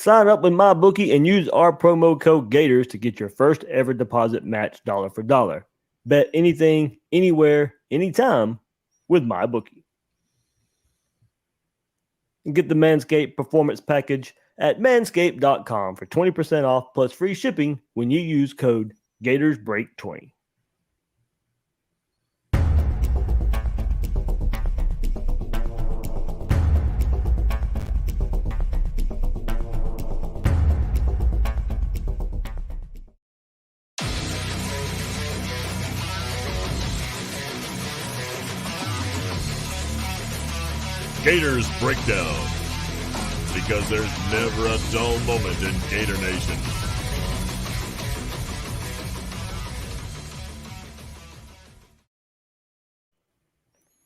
Sign up with MyBookie and use our promo code Gators to get your first ever deposit match dollar for dollar. Bet anything, anywhere, anytime with MyBookie. And get the Manscaped Performance Package at manscaped.com for 20% off plus free shipping when you use code GatorsBreak20. Gators Breakdown, because there's never a dull moment in Gator Nation.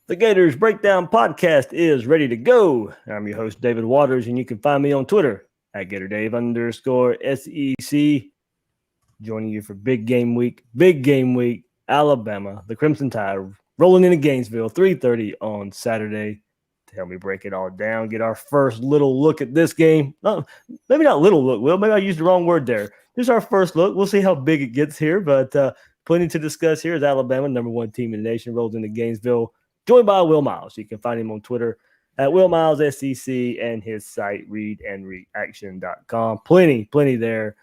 The Gators Breakdown podcast is ready to go. I'm your host, David Waters, and you can find me on Twitter at GatorDave_SEC. Joining you for Big Game Week, Alabama, the Crimson Tide rolling into Gainesville, 3:30 on Saturday. To help me break it all down, get our first little look at this game. Maybe not little look, Will. Maybe I used the wrong word there. This is our first look. We'll see how big it gets here, but plenty to discuss here as Alabama, number one team in the nation, rolls into Gainesville, joined by Will Miles. You can find him on Twitter at Will Miles SEC and his site, readandreaction.com. Plenty there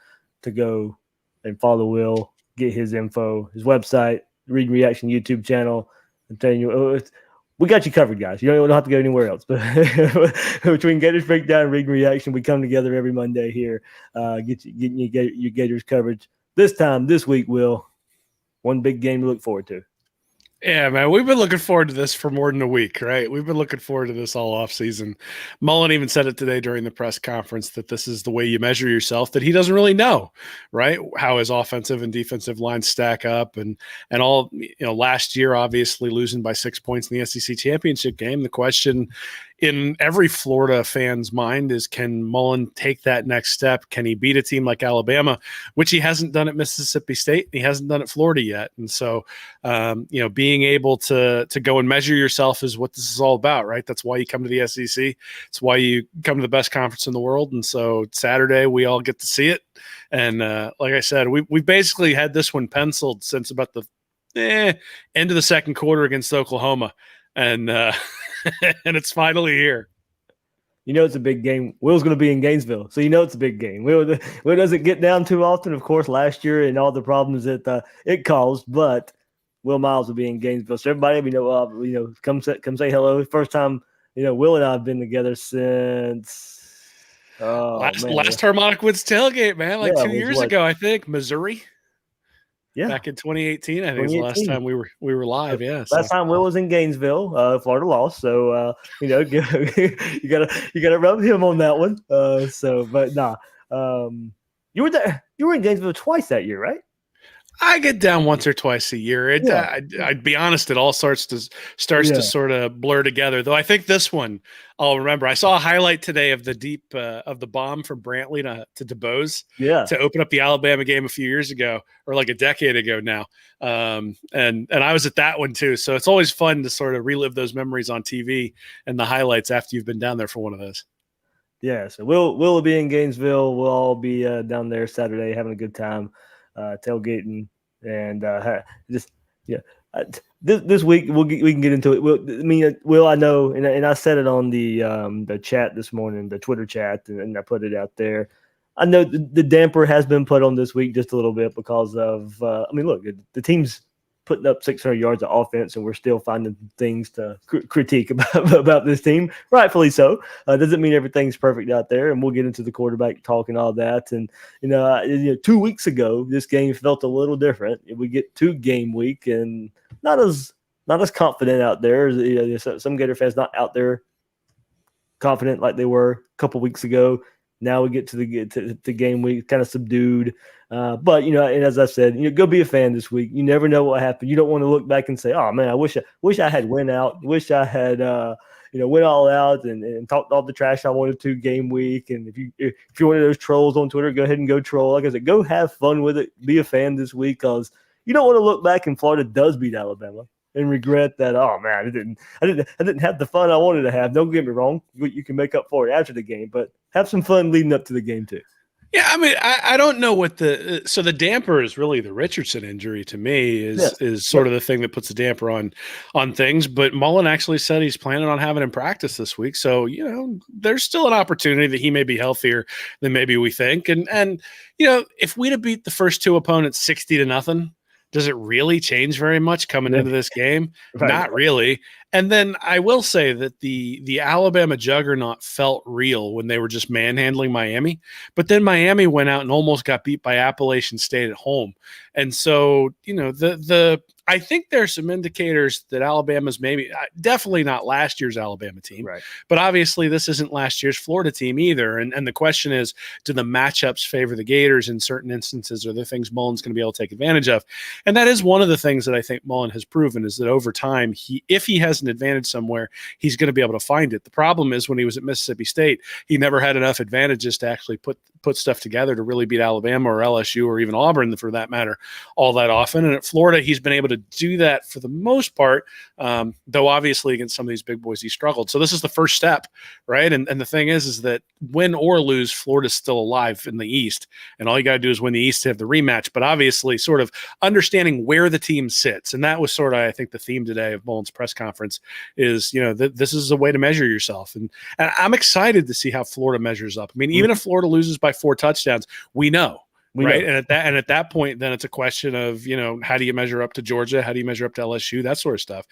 to go and follow Will, get his info, his website, Read and Reaction YouTube channel. I'm telling you, we got you covered, guys. You don't have to go anywhere else. But between Gators Breakdown and Read and Reaction, we come together every Monday here, getting you your Gators coverage. This week, Will, one big game to look forward to. Yeah, man, we've been looking forward to this for more than a week, right? We've been looking forward to this all offseason. Mullen even said it today during the press conference that this is the way you measure yourself, that he doesn't really know, right, how his offensive and defensive lines stack up. And all, last year, obviously losing by 6 points in the SEC championship game. The question in every Florida fan's mind is, can Mullen take that next step? Can he beat a team like Alabama, which he hasn't done at Mississippi State? He hasn't done at Florida yet. And so, being able to go and measure yourself is what this is all about, right? That's why you come to the SEC. It's why you come to the best conference in the world. And so Saturday, we all get to see it. And like I said, we've basically had this one penciled since about the end of the second quarter against Oklahoma. And and it's finally here. It's a big game. Will's going to be in Gainesville, so it's a big game. Will doesn't get down too often, of course, last year and all the problems that it caused, but Will Miles will be in Gainesville. So everybody, come say hello. First time, Will and I have been together since last Harmonic Woods tailgate, man, 2 years ago, I think, Missouri. Yeah, back in 2018, I think was the last time we were live. Yeah, last time Will was in Gainesville, Florida lost. So you gotta rub him on that one. You were there. You were in Gainesville twice that year, right? I get down once or twice a year. I'd be honest, it all starts to sort of blur together. Though I think this one I'll remember. I saw a highlight today of the bomb from Brantley to DuBose to open up the Alabama game a few years ago, or like a decade ago now. And I was at that one too. So it's always fun to sort of relive those memories on TV and the highlights after you've been down there for one of those. Yeah. So we'll be in Gainesville. We'll all be down there Saturday having a good time. Tailgating and this week we can get into it. Will, I know, and I said it on the chat this morning, the Twitter chat, and I put it out there. I know the damper has been put on this week just a little bit because of look, the team's putting up 600 yards of offense, and we're still finding things to critique about this team, rightfully so. Doesn't mean everything's perfect out there, and we'll get into the quarterback talk and all that. And 2 weeks ago, this game felt a little different. We get to game week, and not as confident out there. Some Gator fans not out there confident like they were a couple weeks ago. Now we get to the game week, kind of subdued. But, and as I said, go be a fan this week. You never know what happened. You don't want to look back and say, oh, man, I wish I had went out. Wish I had, went all out and talked all the trash I wanted to game week. And if you're one of those trolls on Twitter, go ahead and go troll. Like I said, go have fun with it. Be a fan this week because you don't want to look back and Florida does beat Alabama. and regret that. Oh man, I didn't have the fun I wanted to have. Don't get me wrong, you can make up for it after the game, but have some fun leading up to the game too. Yeah, I mean, I don't know what so the damper is really the Richardson injury to me is sort of the thing that puts the damper on things. But Mullen actually said he's planning on having him practice this week, so there's still an opportunity that he may be healthier than maybe we think. And if we'd have beat the first two opponents 60-0, does it really change very much coming into this game? Right. Not really. And then I will say that the Alabama juggernaut felt real when they were just manhandling Miami. But then Miami went out and almost got beat by Appalachian State at home. And so, I think there's some indicators that Alabama's maybe definitely not last year's Alabama team, right? But obviously this isn't last year's Florida team either. And the question is, do the matchups favor the Gators in certain instances? Are there things Mullen's going to be able to take advantage of? And that is one of the things that I think Mullen has proven is that over time, if he has an advantage somewhere, he's going to be able to find it. The problem is when he was at Mississippi State, he never had enough advantages to actually put stuff together to really beat Alabama or LSU or even Auburn, for that matter, all that often. And at Florida, he's been able to do that for the most part, though obviously against some of these big boys he struggled. So this is the first step, right? And the thing is that win or lose, Florida's still alive in the East, and all you got to do is win the East to have the rematch. But obviously sort of understanding where the team sits, and that was sort of, I think, the theme today of Mullen's press conference is, this is a way to measure yourself. And I'm excited to see how Florida measures up. I mean, even if Florida loses by 4 touchdowns, we know. Right. And at that point, then it's a question of, how do you measure up to Georgia? How do you measure up to LSU? That sort of stuff.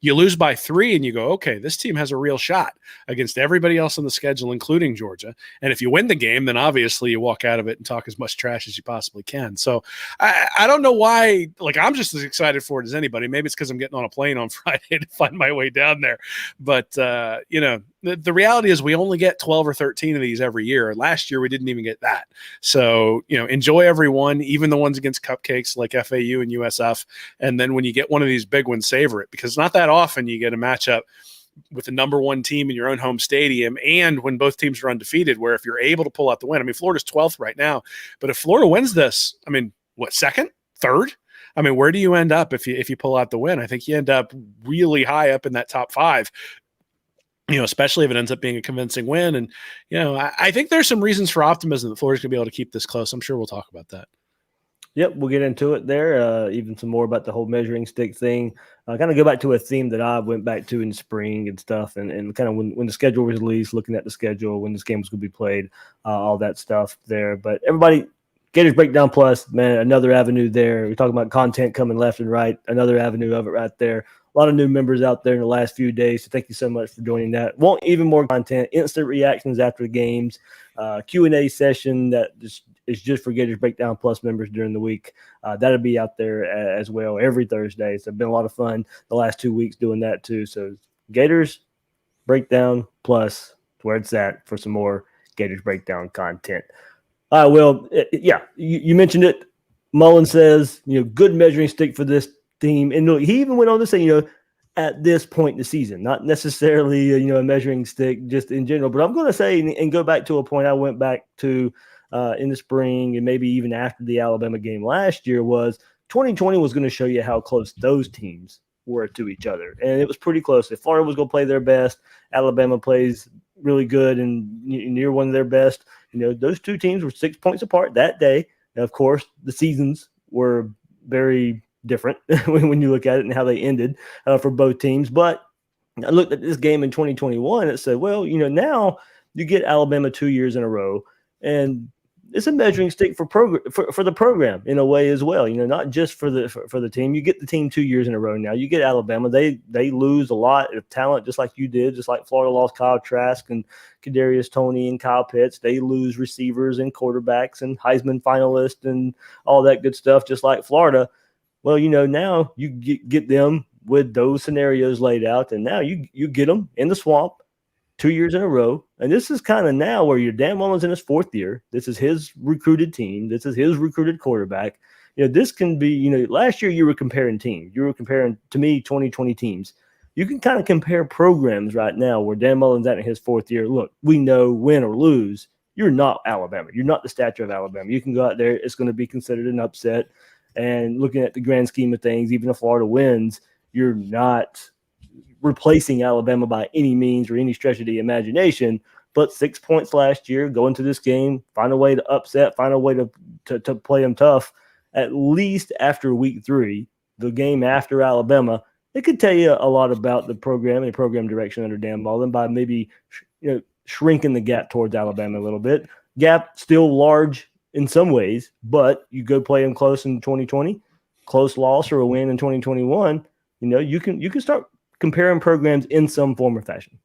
You lose by 3 and you go, okay, this team has a real shot against everybody else on the schedule, including Georgia. And if you win the game, then obviously you walk out of it and talk as much trash as you possibly can. So I don't know why, I'm just as excited for it as anybody. Maybe it's because I'm getting on a plane on Friday to find my way down there. But, the reality is we only get 12 or 13 of these every year. Last year, we didn't even get that. So, enjoy every one, even the ones against cupcakes like FAU and USF. And then when you get one of these big ones, savor it, because it's not that often you get a matchup with the number one team in your own home stadium. And when both teams are undefeated, where if you're able to pull out the win, I mean, Florida's 12th right now, but if Florida wins this, I mean, what, second, third? I mean, where do you end up if you pull out the win? I think you end up really high up in that top 5. Especially if it ends up being a convincing win. And, I think there's some reasons for optimism that Florida's going to be able to keep this close. I'm sure we'll talk about that. Yep, we'll get into it there. Even some more about the whole measuring stick thing. Kind of go back to a theme that I went back to in the spring and stuff, and kind of when the schedule was released, looking at the schedule, when this game was going to be played, all that stuff there. But everybody, Gators Breakdown Plus, man, another avenue there. We're talking about content coming left and right, another avenue of it right there. A lot of new members out there in the last few days, so thank you so much for joining that. Want even more content, instant reactions after the games, Q&A session that is just for Gators Breakdown Plus members during the week. That'll be out there as well every Thursday. So it's been a lot of fun the last 2 weeks doing that too. So Gators Breakdown Plus, where it's at for some more Gators Breakdown content. You mentioned it. Mullen says, good measuring stick for this team. And he even went on to say, at this point in the season, not necessarily, a measuring stick just in general, but I'm going to say and go back to a point I went back to in the spring and maybe even after the Alabama game last year was 2020 was going to show you how close those teams were to each other. And it was pretty close. If Florida was going to play their best, Alabama plays really good and near one of their best, those two teams were 6 points apart that day. And of course, the seasons were very different when you look at it and how they ended for both teams. But I looked at this game in 2021 and said, well, now you get Alabama 2 years in a row, and it's a measuring stick for the program in a way as well. Not just for the team. You get the team 2 years in a row now. You get Alabama. They lose a lot of talent, just like you did, just like Florida lost Kyle Trask and Kadarius Toney and Kyle Pitts. They lose receivers and quarterbacks and Heisman finalists and all that good stuff, just like Florida. Well, now you get them with those scenarios laid out, and now you get them in the swamp 2 years in a row. And this is kind of now where your Dan Mullen's in his 4th year. This is his recruited team. This is his recruited quarterback. This can be, last year you were comparing teams. You were comparing, to me, 2020 teams. You can kind of compare programs right now where Dan Mullen's at in his 4th year. Look, we know win or lose, you're not Alabama. You're not the stature of Alabama. You can go out there. It's going to be considered an upset. And looking at the grand scheme of things, even if Florida wins, You're not replacing Alabama by any means or any stretch of the imagination. But 6 points last year, go into this game, find a way to upset, find a way to play them tough. At least after week 3, the game after Alabama, it could tell you a lot about the program and program direction under Dan Mullen by maybe shrinking the gap towards Alabama a little bit. Gap still large in some ways, but you go play them close in 2020, close loss or a win in 2021. You can start comparing programs in some form or fashion.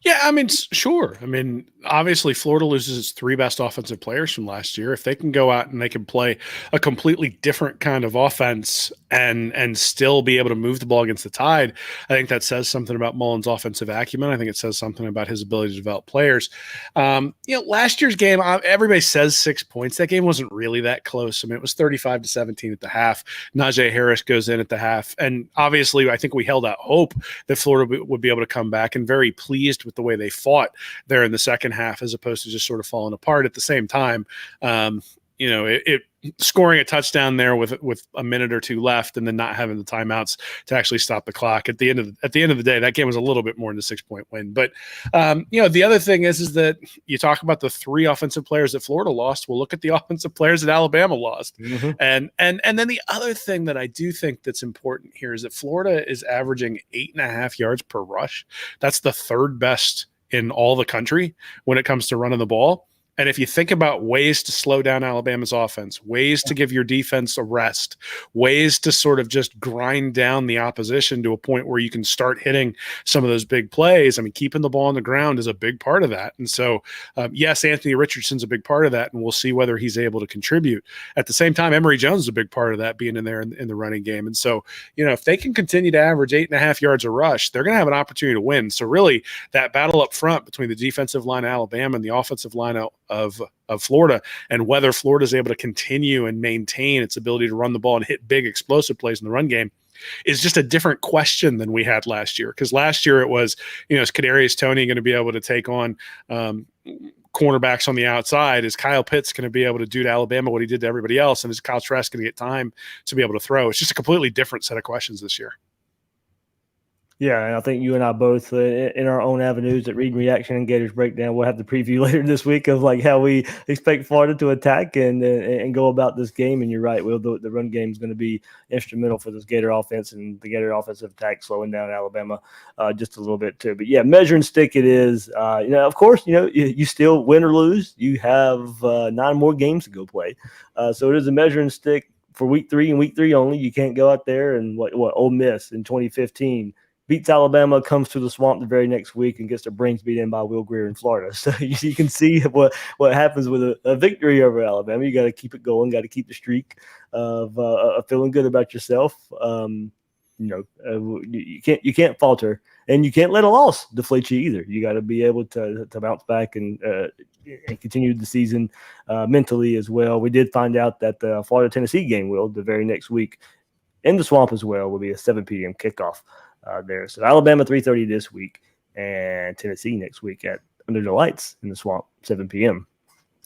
Yeah, I mean, sure. I mean, obviously, Florida loses its 3 best offensive players from last year. If they can go out and they can play a completely different kind of offense and still be able to move the ball against the Tide, I think that says something about Mullen's offensive acumen. I think it says something about his ability to develop players. Last year's game, everybody says 6 points. That game wasn't really that close. I mean, it was 35-17 at the half. Najee Harris goes in at the half. And obviously, I think we held out hope that Florida would be able to come back, and very pleased with the way they fought there in the second half, as opposed to just sort of falling apart at the same time. Scoring a touchdown there with a minute or 2 left, and then not having the timeouts to actually stop the clock at the end of the day, that game was a little bit more than a 6-point win. But the other thing is that you talk about the 3 offensive players that Florida lost. We'll look at the offensive players that Alabama lost, and then the other thing that I do think that's important here is that Florida is averaging 8.5 yards per rush. That's the 3rd best in all the country when it comes to running the ball. And if you think about ways to slow down Alabama's offense, ways to give your defense a rest, ways to sort of just grind down the opposition to a point where you can start hitting some of those big plays, I mean, keeping the ball on the ground is a big part of that. And so, yes, Anthony Richardson's a big part of that, and we'll see whether he's able to contribute. At the same time, Emery Jones is a big part of that, being in there in the running game. And so, if they can continue to average 8.5 yards a rush, they're going to have an opportunity to win. So really, that battle up front between the defensive line of Alabama and the offensive line of Florida, and whether Florida is able to continue and maintain its ability to run the ball and hit big explosive plays in the run game, is just a different question than we had last year. Because last year it was, is Kadarius Toney going to be able to take on cornerbacks on the outside? Is Kyle Pitts going to be able to do to Alabama what he did to everybody else? And is Kyle Trask going to get time to be able to throw? It's just a completely different set of questions this year. Yeah, and I think you and I both, in our own avenues at Read and Reaction and Gators Breakdown, we'll have the preview later this week of like how we expect Florida to attack and go about this game. And you're right, Will, the run game is going to be instrumental for this Gator offense and the Gator offensive attack slowing down Alabama just a little bit too. But yeah, measuring stick it is. Of course, you still win or lose. You have 9 more games to go play, so it is a measuring stick for week 3 and week 3 only. You can't go out there and what Ole Miss in 2015. Beats Alabama, comes to the Swamp the very next week, and gets their brains beat in by Will Grier in Florida. So you can see what happens with a victory over Alabama. You got to keep it going, got to keep the streak of feeling good about yourself. You can't falter, and you can't let a loss deflate you either. You got to be able to bounce back and continue the season mentally as well. We did find out that the Florida-Tennessee game, the very next week in the Swamp as well, will be a 7 p.m. kickoff. There. So Alabama 3:30 this week, and Tennessee next week at Under the Lights in the Swamp, 7 p.m.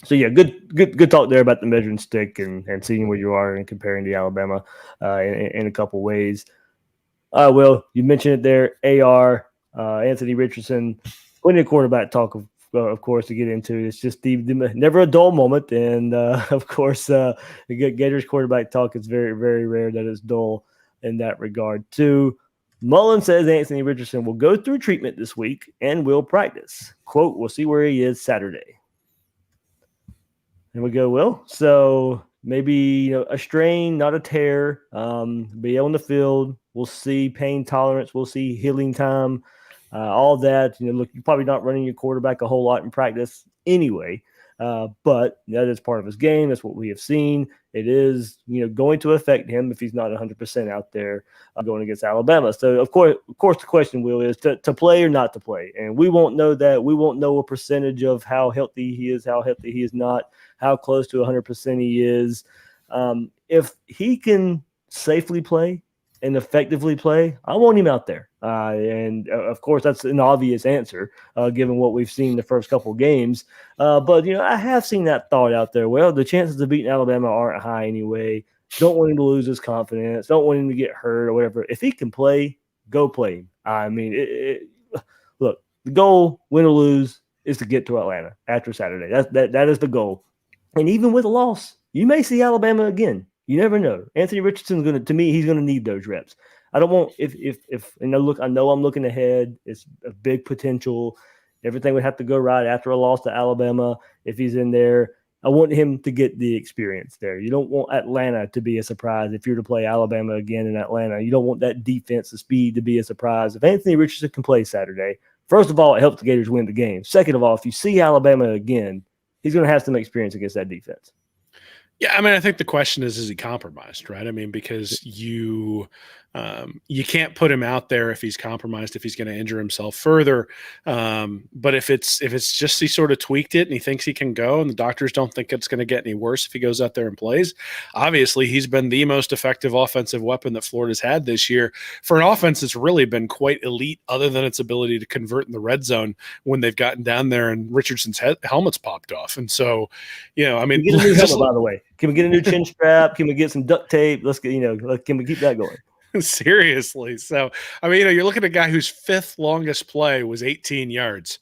So yeah, good talk there about the measuring stick and seeing where you are and comparing to Alabama in a couple ways. Will, you mentioned it there, AR, Anthony Richardson, plenty of quarterback talk of course to get into. It's just the never a dull moment, and of course the Gators quarterback talk is very, very rare that it's dull in that regard too. Mullen says Anthony Richardson will go through treatment this week and will practice. Quote, we'll see where he is Saturday. There we go, Will. So maybe a strain, not a tear. Be on the field. We'll see pain tolerance. We'll see healing time. All that. Look, you're probably not running your quarterback a whole lot in practice anyway. But that is part of his game. That's what we have seen. It is, going to affect him if he's not 100% out there going against Alabama. So, of course, the question, Will, is to play or not to play. And we won't know that. We won't know a percentage of how healthy he is, how healthy he is not, how close to 100% he is. If he can safely play and effectively play, I want him out there. And of course, that's an obvious answer, given what we've seen the first couple games. But I have seen that thought out there. Well, the chances of beating Alabama aren't high anyway. Don't want him to lose his confidence. Don't want him to get hurt or whatever. If he can play, go play him. I mean, look, the goal, win or lose, is to get to Atlanta after Saturday. That is the goal. And even with a loss, you may see Alabama again. You never know. Anthony Richardson's he's gonna need those reps. I don't want if look, I know I'm looking ahead. It's a big potential. Everything would have to go right after a loss to Alabama if he's in there. I want him to get the experience there. You don't want Atlanta to be a surprise if you're to play Alabama again in Atlanta. You don't want that defense, the speed to be a surprise. If Anthony Richardson can play Saturday, first of all, it helps the Gators win the game. Second of all, if you see Alabama again, he's going to have some experience against that defense. Yeah, I mean, I think the question is he compromised, right? I mean, because you can't put him out there if he's compromised, if he's going to injure himself further. But if it's just he sort of tweaked it and he thinks he can go, and the doctors don't think it's going to get any worse if he goes out there and plays, obviously he's been the most effective offensive weapon that Florida's had this year for an offense that's really been quite elite, other than its ability to convert in the red zone when they've gotten down there and Richardson's helmet's popped off. And so, I mean, get a new helmet, by the way. Can we get a new chin strap? Can we get some duct tape? Let's get, can we keep that going? Seriously. So, I mean, you're looking at a guy whose fifth longest play was 18 yards,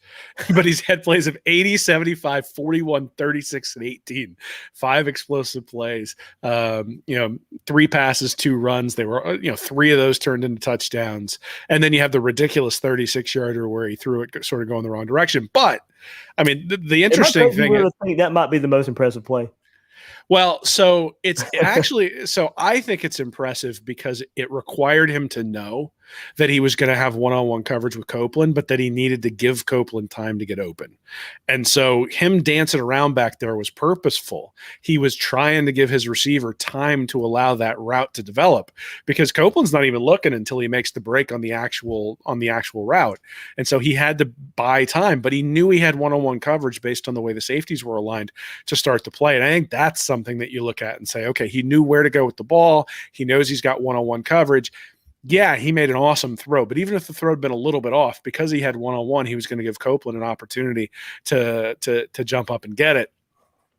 but he's had plays of 80, 75, 41, 36, and 18, 5 explosive plays, 3 passes, 2 runs. They were, 3 of those turned into touchdowns. And then you have the ridiculous 36-yarder where he threw it sort of going the wrong direction. But, I mean, the interesting thing is, I think that might be the most impressive play. Well, so it's actually, so I think it's impressive because it required him to know that he was going to have one-on-one coverage with Copeland, but that he needed to give Copeland time to get open. And so him dancing around back there was purposeful. He was trying to give his receiver time to allow that route to develop, because Copeland's not even looking until he makes the break on the actual route. And so he had to buy time, but he knew he had one-on-one coverage based on the way the safeties were aligned to start the play. And I think that's something that you look at and say, okay, he knew where to go with the ball. He knows he's got one-on-one coverage. Yeah, he made an awesome throw, but even if the throw had been a little bit off, because he had one-on-one, he was going to give Copeland an opportunity to jump up and get it.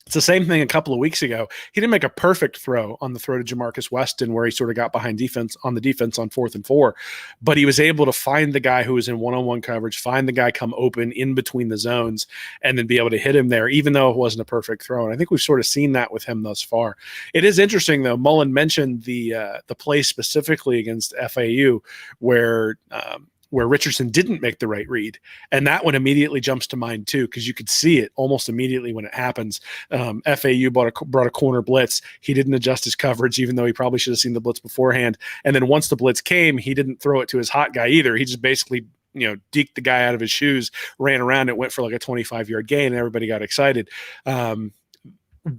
It's the same thing a couple of weeks ago. He didn't make a perfect throw on the throw to Jamarcus Weston where he sort of got behind defense on 4th and 4, but he was able to find the guy who was in one-on-one coverage, find the guy come open in between the zones, and then be able to hit him there, even though it wasn't a perfect throw. And I think we've sort of seen that with him thus far. It is interesting, though. Mullen mentioned the play specifically against FAU where Richardson didn't make the right read. And that one immediately jumps to mind too, because you could see it almost immediately when it happens. FAU brought a corner blitz. He didn't adjust his coverage, even though he probably should have seen the blitz beforehand. And then once the blitz came, he didn't throw it to his hot guy either. He just basically, deked the guy out of his shoes, ran around, it went for like a 25-yard gain, and everybody got excited.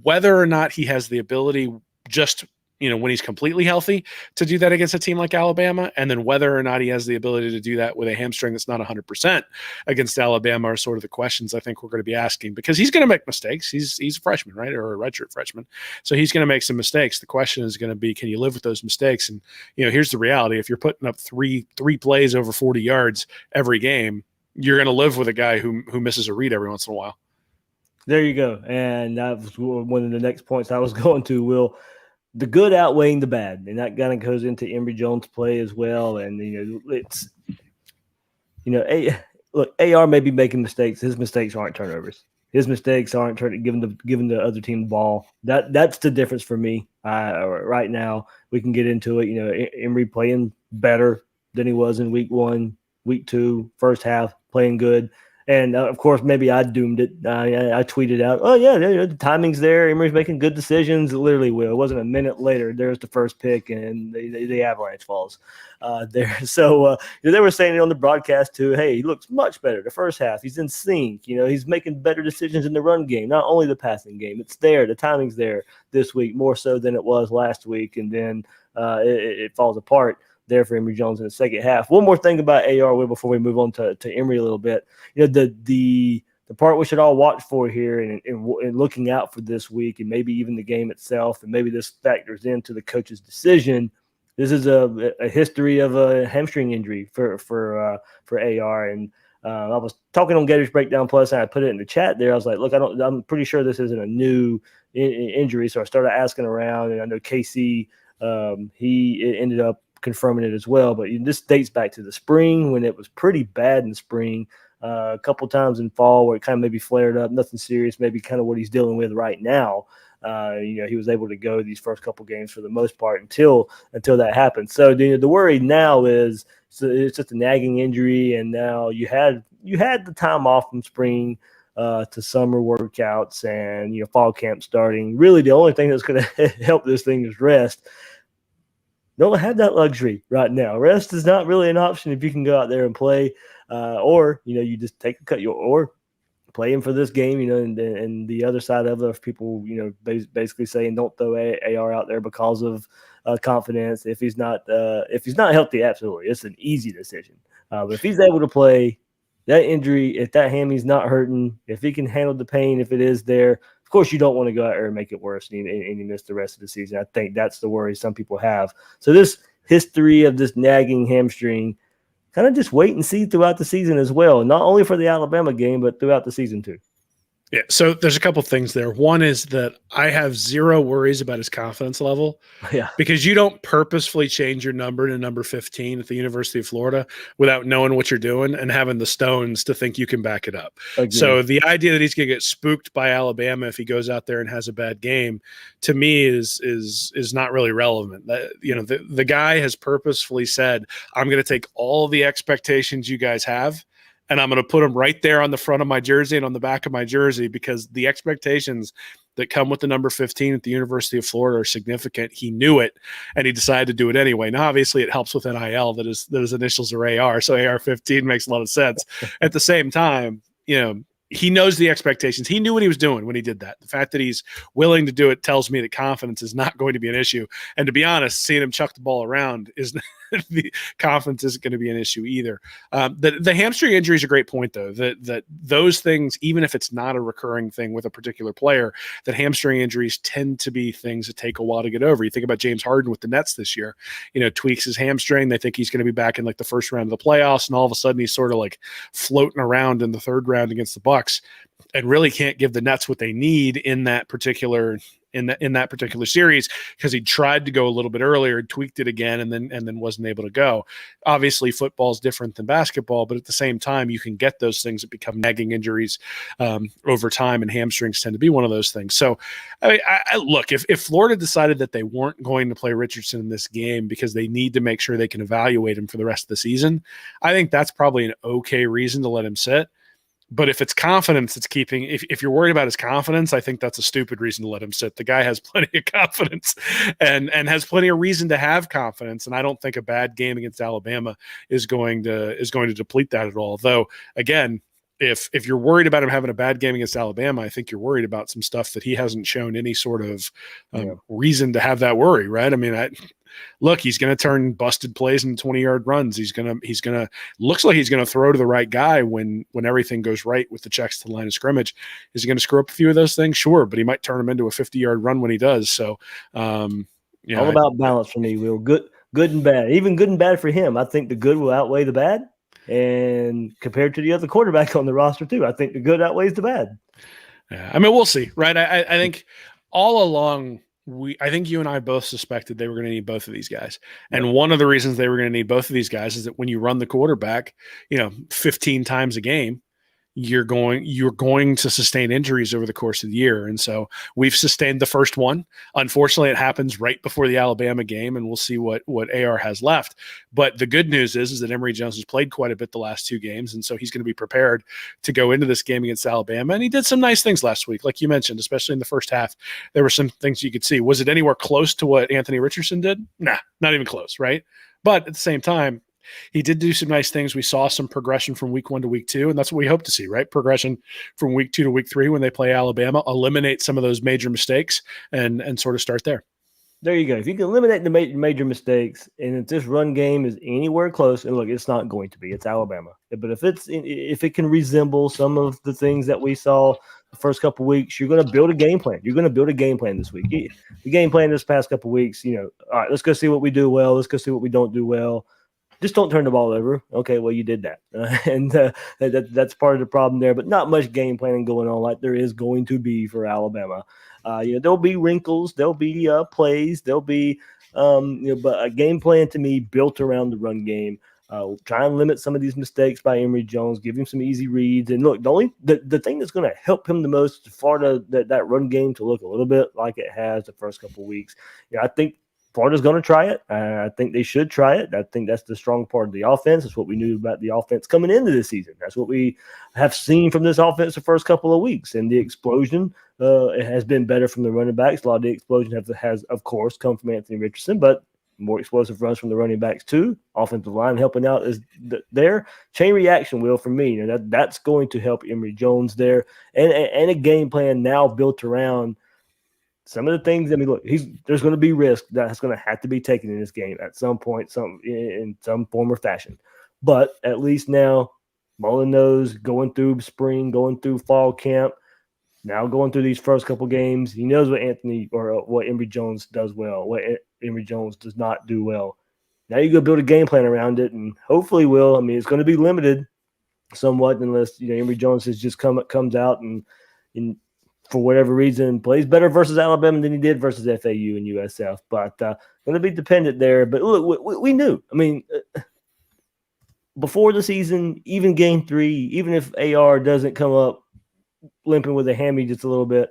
Whether or not he has the ability just when he's completely healthy to do that against a team like Alabama, and then whether or not he has the ability to do that with a hamstring that's not 100% against Alabama are sort of the questions I think we're going to be asking, because he's going to make mistakes. He's a freshman, right? Or a redshirt freshman. So he's going to make some mistakes. The question is going to be, can you live with those mistakes? And, here's the reality. If you're putting up three plays over 40 yards every game, you're going to live with a guy who misses a read every once in a while. There you go. And that was one of the next points I was going to, Will. The good outweighing the bad, and that kind of goes into Emery Jones' play as well. And it's look, AR may be making mistakes. His mistakes aren't turnovers. His mistakes aren't giving the other team the ball. That's the difference for me. Right now, we can get into it. Emery playing better than he was in week 1, week 2, first half, playing good. And, of course, maybe I doomed it. I tweeted out, oh, yeah, the timing's there. Emery's making good decisions. Literally, Will. It wasn't a minute later. There's the first pick, and the avalanche falls there. So they were saying it on the broadcast, too. Hey, he looks much better the first half. He's in sync. He's making better decisions in the run game, not only the passing game. It's there. The timing's there this week, more so than it was last week. And then it falls apart there for Emery Jones in the second half. One more thing about AR, Will, before we move on to Emery a little bit. The part we should all watch for here and looking out for this week, and maybe even the game itself, and maybe this factors into the coach's decision. This is a history of a hamstring injury for AR, and I was talking on Gators Breakdown Plus, and I put it in the chat there. I was like, look, I'm pretty sure this isn't a new injury. So I started asking around, and I know KC, he ended up confirming it as well. But this dates back to the spring when it was pretty bad in the spring. A couple times in fall where it kind of maybe flared up, nothing serious, maybe kind of what he's dealing with right now. He was able to go these first couple games for the most part until that happened. So the worry now is it's just a nagging injury, and now you had the time off from spring to summer workouts and fall camp starting. Really, the only thing that's going to help this thing is rest. Don't have that luxury right now. Rest is not really an option if you can go out there and play, or you just take a cut or play him for this game. And the other side of it, if people basically saying don't throw AR out there because of confidence. If he's not healthy, absolutely, it's an easy decision. But if he's able to play, that injury, if that hammy's not hurting, if he can handle the pain, if it is there. Of course, you don't want to go out there and make it worse and you miss the rest of the season. I think that's the worry some people have. So this history of this nagging hamstring, kind of just wait and see throughout the season as well, not only for the Alabama game, but throughout the season too. Yeah, so there's a couple things there. One is that I have zero worries about his confidence level. Yeah. Because you don't purposefully change your number to number 15 at the University of Florida without knowing what you're doing and having the stones to think you can back it up. Again. So the idea that he's going to get spooked by Alabama if he goes out there and has a bad game, to me is not really relevant. The guy has purposefully said, I'm going to take all the expectations you guys have, and I'm going to put them right there on the front of my jersey and on the back of my jersey, because the expectations that come with the number 15 at the University of Florida are significant. He knew it, and he decided to do it anyway. Now, obviously, it helps with NIL that his initials are AR, so AR-15 makes a lot of sense. At the same time, he knows the expectations. He knew what he was doing when he did that. The fact that he's willing to do it tells me that confidence is not going to be an issue. And to be honest, seeing him chuck the ball around is the confidence isn't going to be an issue either. The hamstring injury is a great point, though, that those things, even if it's not a recurring thing with a particular player, that hamstring injuries tend to be things that take a while to get over. You think about James Harden with the Nets this year, tweaks his hamstring. They think he's going to be back in like the first round of the playoffs, and all of a sudden he's sort of like floating around in the third round against the Bucks and really can't give the Nets what they need in that particular series, because he tried to go a little bit earlier, tweaked it again, and then wasn't able to go. Obviously, football is different than basketball, but at the same time, you can get those things that become nagging injuries over time, and hamstrings tend to be one of those things. So, I look, if Florida decided that they weren't going to play Richardson in this game because they need to make sure they can evaluate him for the rest of the season, I think that's probably an okay reason to let him sit. But if it's confidence that's keeping, if you're worried about his confidence, I think that's a stupid reason to let him sit. The guy has plenty of confidence and has plenty of reason to have confidence. And I don't think a bad game against Alabama is going to deplete that at all. Though, again, if you're worried about him having a bad game against Alabama, I think you're worried about some stuff that he hasn't shown any sort of reason to have that worry, right? I mean, look, he's going to turn busted plays into 20-yard runs. Looks like he's going to throw to the right guy when everything goes right with the checks to the line of scrimmage. Is he going to screw up a few of those things? Sure, but he might turn them into a 50-yard run when he does. So, all about balance for me, Will. Good and bad. Even good and bad for him. I think the good will outweigh the bad. And compared to the other quarterback on the roster too, I think the good outweighs the bad. Yeah, I mean, we'll see, right? I think all along, I think you and I both suspected they were going to need both of these guys. And one of the reasons they were going to need both of these guys is that when you run the quarterback, 15 times a game, you're going to sustain injuries over the course of the year. And so we've sustained the first one. Unfortunately, it happens right before the Alabama game, and we'll see what AR has left. But the good news is that Emery Jones has played quite a bit the last two games, and so he's going to be prepared to go into this game against Alabama. And he did some nice things last week, like you mentioned, especially in the first half. There were some things you could see. Was it anywhere close to what Anthony Richardson did? Nah, not even close, right? But at the same time, he did do some nice things. We saw some progression from week 1 to week 2, and that's what we hope to see, right? Progression from week 2 to week 3 when they play Alabama, eliminate some of those major mistakes and sort of start there. There you go. If you can eliminate the major mistakes, and if this run game is anywhere close, and look, it's not going to be. It's Alabama. But if it can resemble some of the things that we saw the first couple of weeks, you're going to build a game plan. You're going to build a game plan this week. The game plan this past couple of weeks, all right, let's go see what we do well. Let's go see what we don't do well. just don't turn the ball over. Okay, well, you did that. That's part of the problem there, but not much game planning going on like there is going to be for Alabama. There'll be wrinkles, there'll be plays, there'll be, but a game plan to me built around the run game. Try and limit some of these mistakes by Emery Jones, give him some easy reads. And look, the thing that's going to help him the most is Florida, that run game to look a little bit like it has the first couple of weeks. I think Florida's going to try it. I think they should try it. I think that's the strong part of the offense. That's what we knew about the offense coming into this season. That's what we have seen from this offense the first couple of weeks. And the explosion it has been better from the running backs. A lot of the explosion has, of course, come from Anthony Richardson, but more explosive runs from the running backs too. Offensive line helping out is there. Chain reaction will for me. That's going to help Emery Jones there, and a game plan now built around some of the things. I mean, look, there's going to be risk that's going to have to be taken in this game at some point, in some form or fashion. But at least now, Mullen knows going through spring, going through fall camp, now going through these first couple games, he knows what Emery Jones does well, what Emery Jones does not do well. Now you go build a game plan around it, and hopefully will. I mean, it's going to be limited somewhat unless Emery Jones has just comes out and for whatever reason plays better versus Alabama than he did versus FAU and USF. But going to be dependent there. But look, we knew. I mean, before the season, even game 3, even if AR doesn't come up limping with a hammy just a little bit,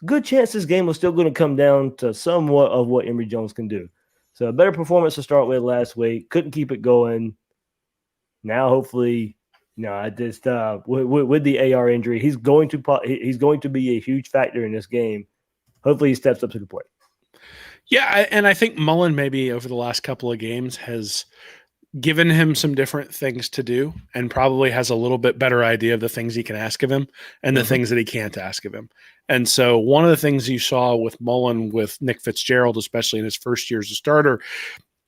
good chance this game was still going to come down to somewhat of what Emery Jones can do. So a better performance to start with last week. Couldn't keep it going. Now, hopefully, I just with the AR injury, he's going to be a huge factor in this game. Hopefully, he steps up to the plate. Yeah, and I think Mullen maybe over the last couple of games has given him some different things to do and probably has a little bit better idea of the things he can ask of him and the things that he can't ask of him. And so one of the things you saw with Mullen, with Nick Fitzgerald, especially in his first year as a starter,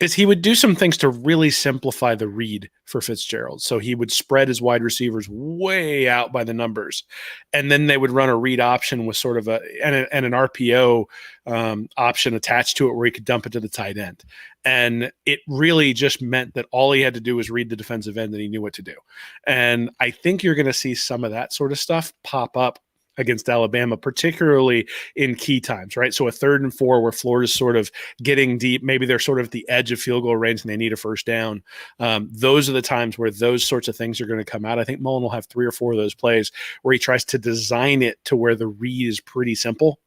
is he would do some things to really simplify the read for Fitzgerald. So he would spread his wide receivers way out by the numbers, and then they would run a read option with sort of an RPO option attached to it where he could dump it to the tight end. And it really just meant that all he had to do was read the defensive end and he knew what to do. And I think you're going to see some of that sort of stuff pop up against Alabama, particularly in key times, right? So a 3rd and 4 where Florida's sort of getting deep, maybe they're sort of at the edge of field goal range and they need a first down. Those are the times where those sorts of things are going to come out. I think Mullen will have 3 or 4 of those plays where he tries to design it to where the read is pretty simple,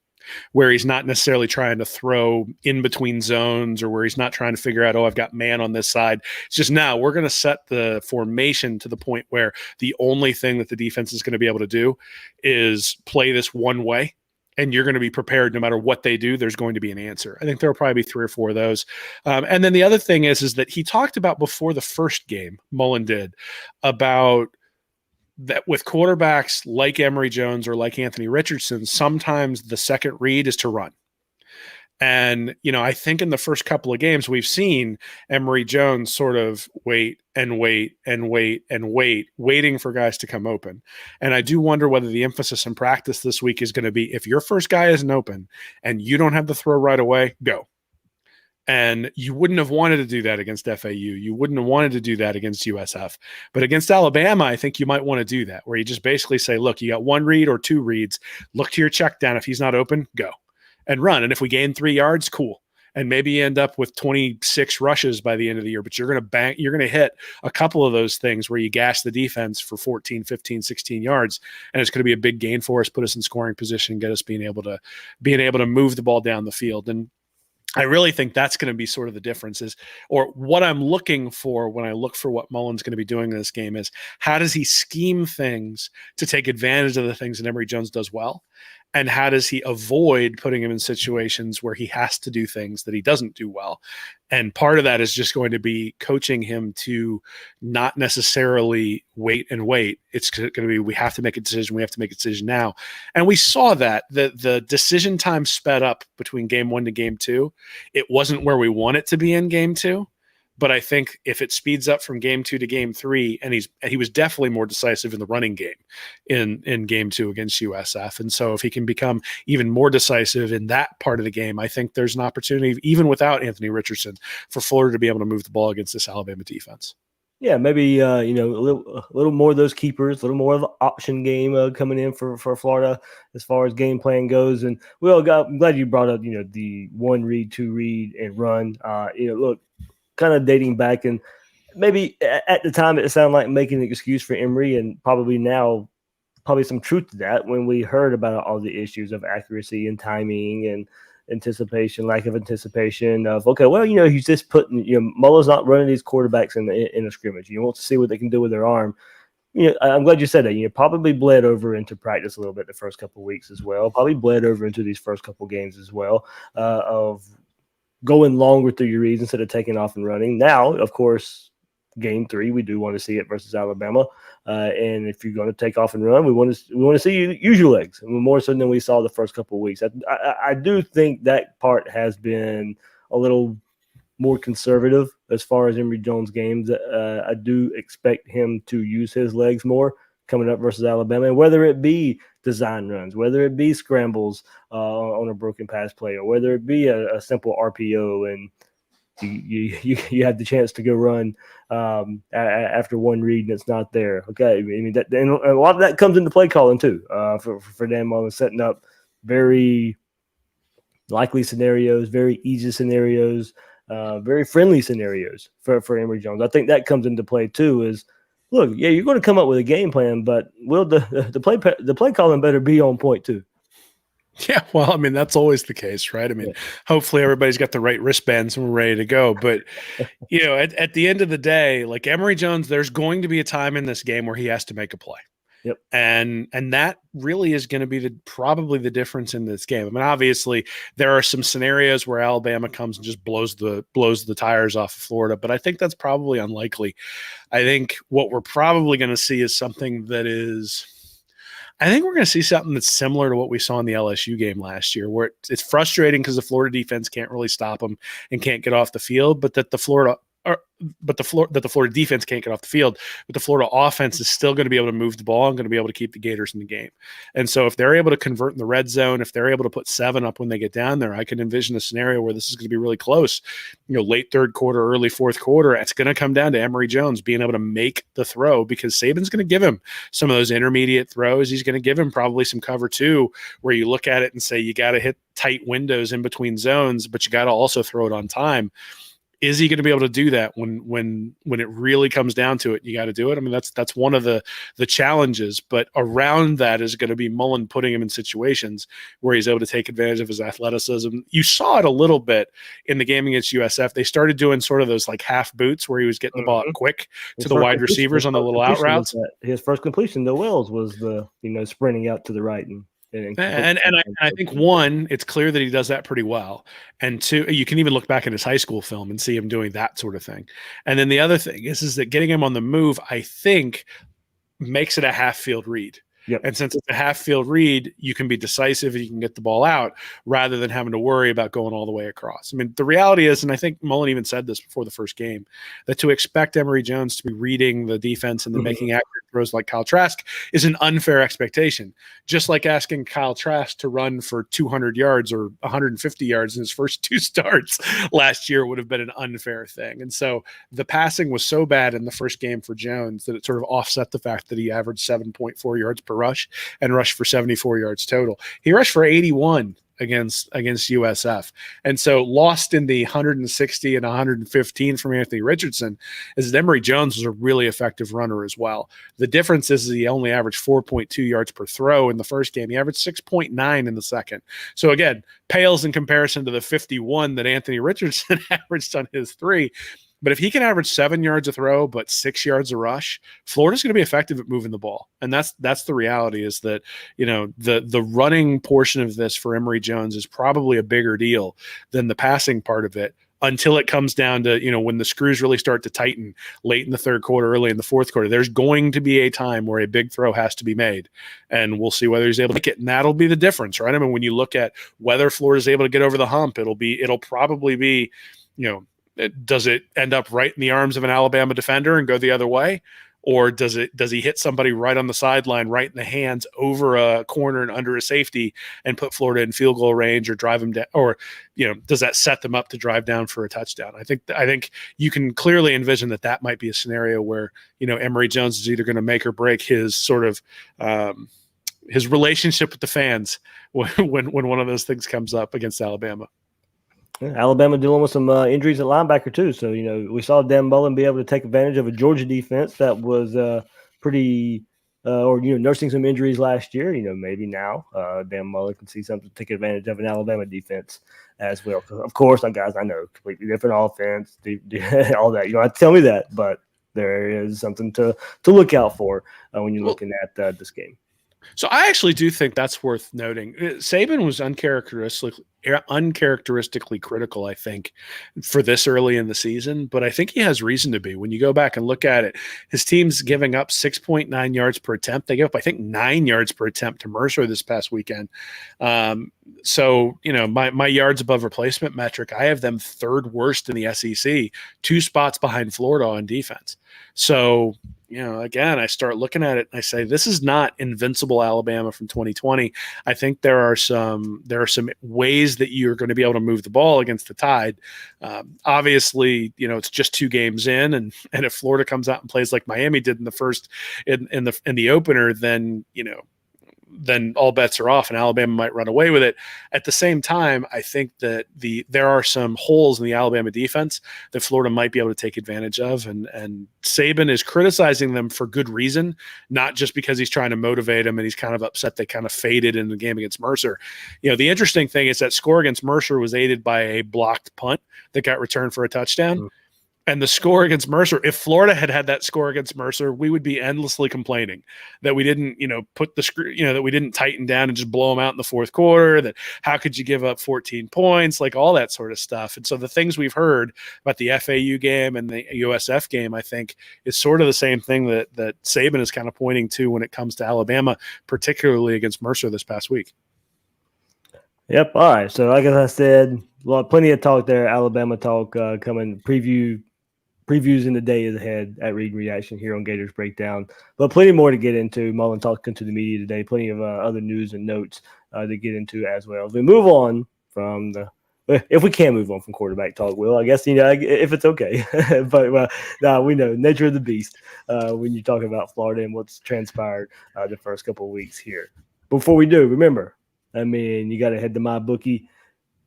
where he's not necessarily trying to throw in between zones or where he's not trying to figure out, I've got man on this side. It's just now we're going to set the formation to the point where the only thing that the defense is going to be able to do is play this one way. And you're going to be prepared no matter what they do, there's going to be an answer. I think there will probably be 3 or 4 of those. And then the other thing is that he talked about before the first game, Mullen did, about that with quarterbacks like Emery Jones or like Anthony Richardson, sometimes the second read is to run. And, I think in the first couple of games, we've seen Emery Jones sort of waiting for guys to come open. And I do wonder whether the emphasis in practice this week is going to be, if your first guy isn't open and you don't have the throw right away, go. And you wouldn't have wanted to do that against FAU. You wouldn't have wanted to do that against USF. But against Alabama, I think you might want to do that, where you just basically say, look, you got 1 read or 2 reads. Look to your check down. If he's not open, go and run. And if we gain 3 yards, cool. And maybe you end up with 26 rushes by the end of the year, but you're going to hit a couple of those things where you gash the defense for 14, 15, 16 yards. And it's going to be a big gain for us, put us in scoring position, get us being able to move the ball down the field. And I really think that's going to be sort of the difference or what I'm looking for when I look for what Mullen's going to be doing in this game is how does he scheme things to take advantage of the things that Emery Jones does well? And how does he avoid putting him in situations where he has to do things that he doesn't do well? And part of that is just going to be coaching him to not necessarily wait. It's going to be, we have to make a decision. We have to make a decision now. And we saw that the decision time sped up between game 1 to game 2. It wasn't where we want it to be in game 2, But I think if it speeds up from game 2 to game 3, and he was definitely more decisive in the running game in game 2 against USF. And so if he can become even more decisive in that part of the game, I think there's an opportunity, even without Anthony Richardson, for Florida to be able to move the ball against this Alabama defense. Yeah, maybe a little more of those keepers, a little more of an option game coming in for Florida as far as game plan goes. And I'm glad you brought up the 1 read, 2 read, and run. Look, kind of dating back, and maybe at the time it sounded like making an excuse for Emery, and probably now some truth to that when we heard about all the issues of accuracy and timing and lack of anticipation of, okay, well, he's just putting, Mullen's not running these quarterbacks in a scrimmage. You want to see what they can do with their arm. I'm glad you said that. Probably bled over into practice a little bit the first couple of weeks as well. Probably bled over into these first couple of games as well of going longer through your reads instead of taking off and running. Now, of course, game 3, we do want to see it versus Alabama. And if you're going to take off and run, we want to see you use your legs more so than we saw the first couple of weeks. I do think that part has been a little more conservative as far as Emery Jones games. I do expect him to use his legs more coming up versus Alabama, and whether it be design runs, whether it be scrambles on a broken pass play, or whether it be a simple RPO, and you had the chance to go run after 1 read and it's not there. Okay, I mean that, and a lot of that comes into play calling too for Dan Mullen, setting up very likely scenarios, very easy scenarios, very friendly scenarios for Emery Jones. I think that comes into play too. Is look, yeah, you're going to come up with a game plan, but will the play calling better be on point too? Yeah, well, I mean, that's always the case, right? I mean, hopefully everybody's got the right wristbands and we're ready to go. But, at the end of the day, like Emery Jones, there's going to be a time in this game where he has to make a play. Yep. And that really is going to be probably the difference in this game. I mean, obviously there are some scenarios where Alabama comes and just blows the tires off of Florida, but I think that's probably unlikely. I think what we're probably going to see is something that is – I think we're going to see something that's similar to what we saw in the LSU game last year, where it's frustrating because the Florida defense can't really stop them and can't get off the field, but that the Florida defense can't get off the field, but the Florida offense is still going to be able to move the ball and going to be able to keep the Gators in the game. And so if they're able to convert in the red zone, if they're able to put 7 up when they get down there, I can envision a scenario where this is going to be really close, late third quarter, early fourth quarter. It's going to come down to Emery Jones being able to make the throw, because Saban's going to give him some of those intermediate throws. He's going to give him probably some cover 2 where you look at it and say, you got to hit tight windows in between zones, but you got to also throw it on time. Is he going to be able to do that when it really comes down to it? You got to do it. I mean, that's one of the challenges, but around that is going to be Mullen putting him in situations where he's able to take advantage of his athleticism. You saw it a little bit in the game against USF. They started doing sort of those like half boots where he was getting the ball quick to the wide receivers on the little out routes. His first completion to Wells was the sprinting out to the right and I think 1, it's clear that he does that pretty well. And 2, you can even look back at his high school film and see him doing that sort of thing. And then the other thing is that getting him on the move, I think, makes it a half field read. Yep. And since it's a half field read, you can be decisive and you can get the ball out rather than having to worry about going all the way across. I mean, the reality is, and I think Mullen even said this before the first game, that to expect Emery Jones to be reading the defense and then making accurate throws like Kyle Trask is an unfair expectation. Just like asking Kyle Trask to run for 200 yards or 150 yards in his first 2 starts last year would have been an unfair thing. And so the passing was so bad in the first game for Jones that it sort of offset the fact that he averaged 7.4 yards per rush and rushed for 74 yards total. He rushed for 81 against USF. And so lost in the 160 and 115 from Anthony Richardson is that Emery Jones was a really effective runner as well. The difference is he only averaged 4.2 yards per throw in the first game. He averaged 6.9 in the second. So again, pales in comparison to the 51 that Anthony Richardson averaged on his 3. But if he can average 7 yards a throw, but 6 yards a rush, Florida's going to be effective at moving the ball. And that's the reality, is that, the running portion of this for Emery Jones is probably a bigger deal than the passing part of it, until it comes down to, when the screws really start to tighten late in the third quarter, early in the fourth quarter. There's going to be a time where a big throw has to be made, and we'll see whether he's able to make it. And that'll be the difference, right? I mean, when you look at whether Florida's able to get over the hump, it'll probably be, does it end up right in the arms of an Alabama defender and go the other way? Or does he hit somebody right on the sideline, right in the hands, over a corner and under a safety, and put Florida in field goal range, or drive them down, or does that set them up to drive down for a touchdown? I think you can clearly envision that might be a scenario where Emery Jones is either going to make or break his sort of his relationship with the fans when one of those things comes up against Alabama. Alabama dealing with some injuries at linebacker too. So, we saw Dan Mullen be able to take advantage of a Georgia defense that was pretty nursing some injuries last year. Maybe now Dan Mullen can see something to take advantage of an Alabama defense as well. Of course, guys, I know completely different offense, all that. You don't have to tell me that, but there is something to look out for when you're looking at this game. So I actually do think that's worth noting. Saban was uncharacteristically critical, I think, for this early in the season, but I think he has reason to be. When you go back and look at it, his team's giving up 6.9 yards per attempt. They gave up, I think, 9 yards per attempt to Mercer this past weekend. So, my yards above replacement metric, I have them third worst in the SEC, 2 spots behind Florida on defense. So, again, I start looking at it and I say, this is not invincible Alabama from 2020. I think there are some ways that you're going to be able to move the ball against the Tide. Obviously, it's just 2 games in, and if Florida comes out and plays like Miami did in the first in the opener, then then all bets are off and Alabama might run away with it. At the same time, I think that there are some holes in the Alabama defense that Florida might be able to take advantage of. And Saban is criticizing them for good reason, not just because he's trying to motivate them and he's kind of upset they kind of faded in the game against Mercer. The interesting thing is that score against Mercer was aided by a blocked punt that got returned for a touchdown. Mm-hmm. And the score against Mercer, if Florida had that score against Mercer, we would be endlessly complaining that we didn't, put the screw, that we didn't tighten down and just blow them out in the fourth quarter, that how could you give up 14 points, like all that sort of stuff. And so the things we've heard about the FAU game and the USF game, I think, is sort of the same thing that Saban is kind of pointing to when it comes to Alabama, particularly against Mercer this past week. Yep. All right. So like I said, plenty of talk there. Alabama talk coming. Previews in the day ahead at Read Reaction here on Gators Breakdown. But plenty more to get into. Mullen talking to the media today. Plenty of other news and notes to get into as well. As we move on from if we can move on from quarterback talk, Will, I guess, if it's okay. But we know nature of the beast when you talk about Florida and what's transpired the first couple of weeks here. Before we do, remember, you got to head to MyBookie.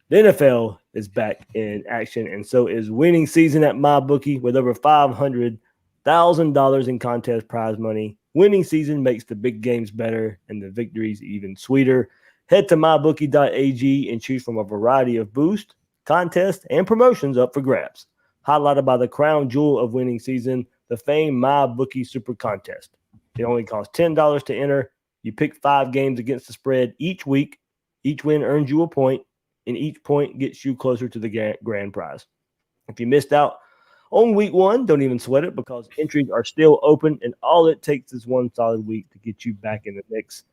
The NFL is back in action, and so is winning season at MyBookie with over $500,000 in contest prize money. Winning season makes the big games better and the victories even sweeter. Head to mybookie.ag and choose from a variety of boosts, contests, and promotions up for grabs. Highlighted by the crown jewel of winning season, the famed MyBookie Super Contest. It only costs $10 to enter. You pick 5 games against the spread each week. Each win earns you a point, and each point gets you closer to the grand prize. If you missed out on week 1, don't even sweat it because entries are still open, and all it takes is one solid week to get you back in the mix.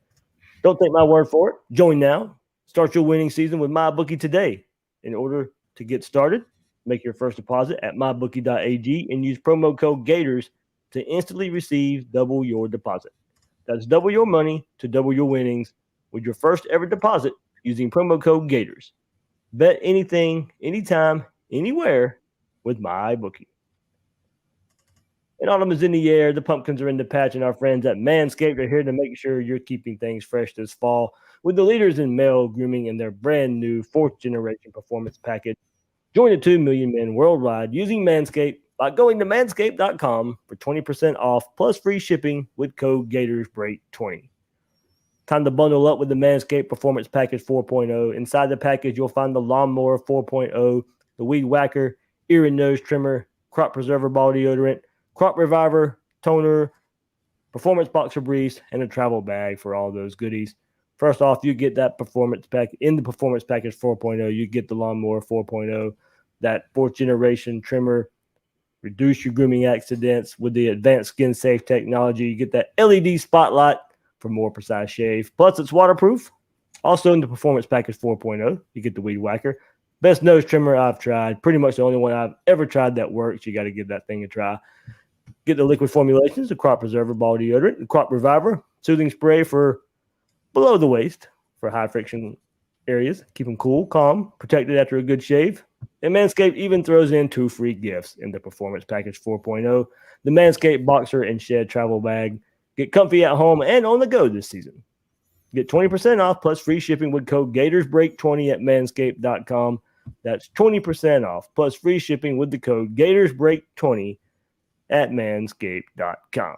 Don't take my word for it. Join now. Start your winning season with MyBookie today. In order to get started, make your first deposit at mybookie.ag and use promo code GATORS to instantly receive double your deposit. That's double your money to double your winnings with your first ever deposit using promo code GATORS. Bet anything, anytime, anywhere with MyBookie. And autumn is in the air. The pumpkins are in the patch, and our friends at Manscaped are here to make sure you're keeping things fresh this fall with the leaders in male grooming and their brand new 4th generation performance package. Join the 2 million men worldwide using Manscaped by going to manscaped.com for 20% off plus free shipping with code GatorsBreak20. Time to bundle up with the Manscaped Performance Package 4.0. Inside the package, you'll find the Lawnmower 4.0, the Weed Whacker, Ear and Nose Trimmer, Crop Preserver Ball Deodorant, Crop Reviver, Toner, Performance Boxer Briefs, and a travel bag for all those goodies. First off, you get that Performance Pack. In the Performance Package 4.0, you get the Lawnmower 4.0, that 4th generation trimmer, reduce your grooming accidents with the advanced skin safe technology. You get that LED spotlight for more precise shave. Plus, it's waterproof. Also, in the Performance Package 4.0, you get the Weed Whacker, Best nose trimmer I've tried. Pretty much the only one I've ever tried that works. You got to give that thing a try. Get the liquid formulations, the crop preserver ball deodorant, the crop reviver, soothing spray for below the waist for high friction areas. Keep them cool, calm, protected after a good shave. And Manscaped even throws in 2 free gifts in the Performance Package 4.0, the Manscaped Boxer and Shed Travel Bag. Get comfy at home and on the go this season. Get 20% off plus free shipping with code GatorsBreak20 at manscaped.com. That's 20% off plus free shipping with the code GatorsBreak20 at manscaped.com.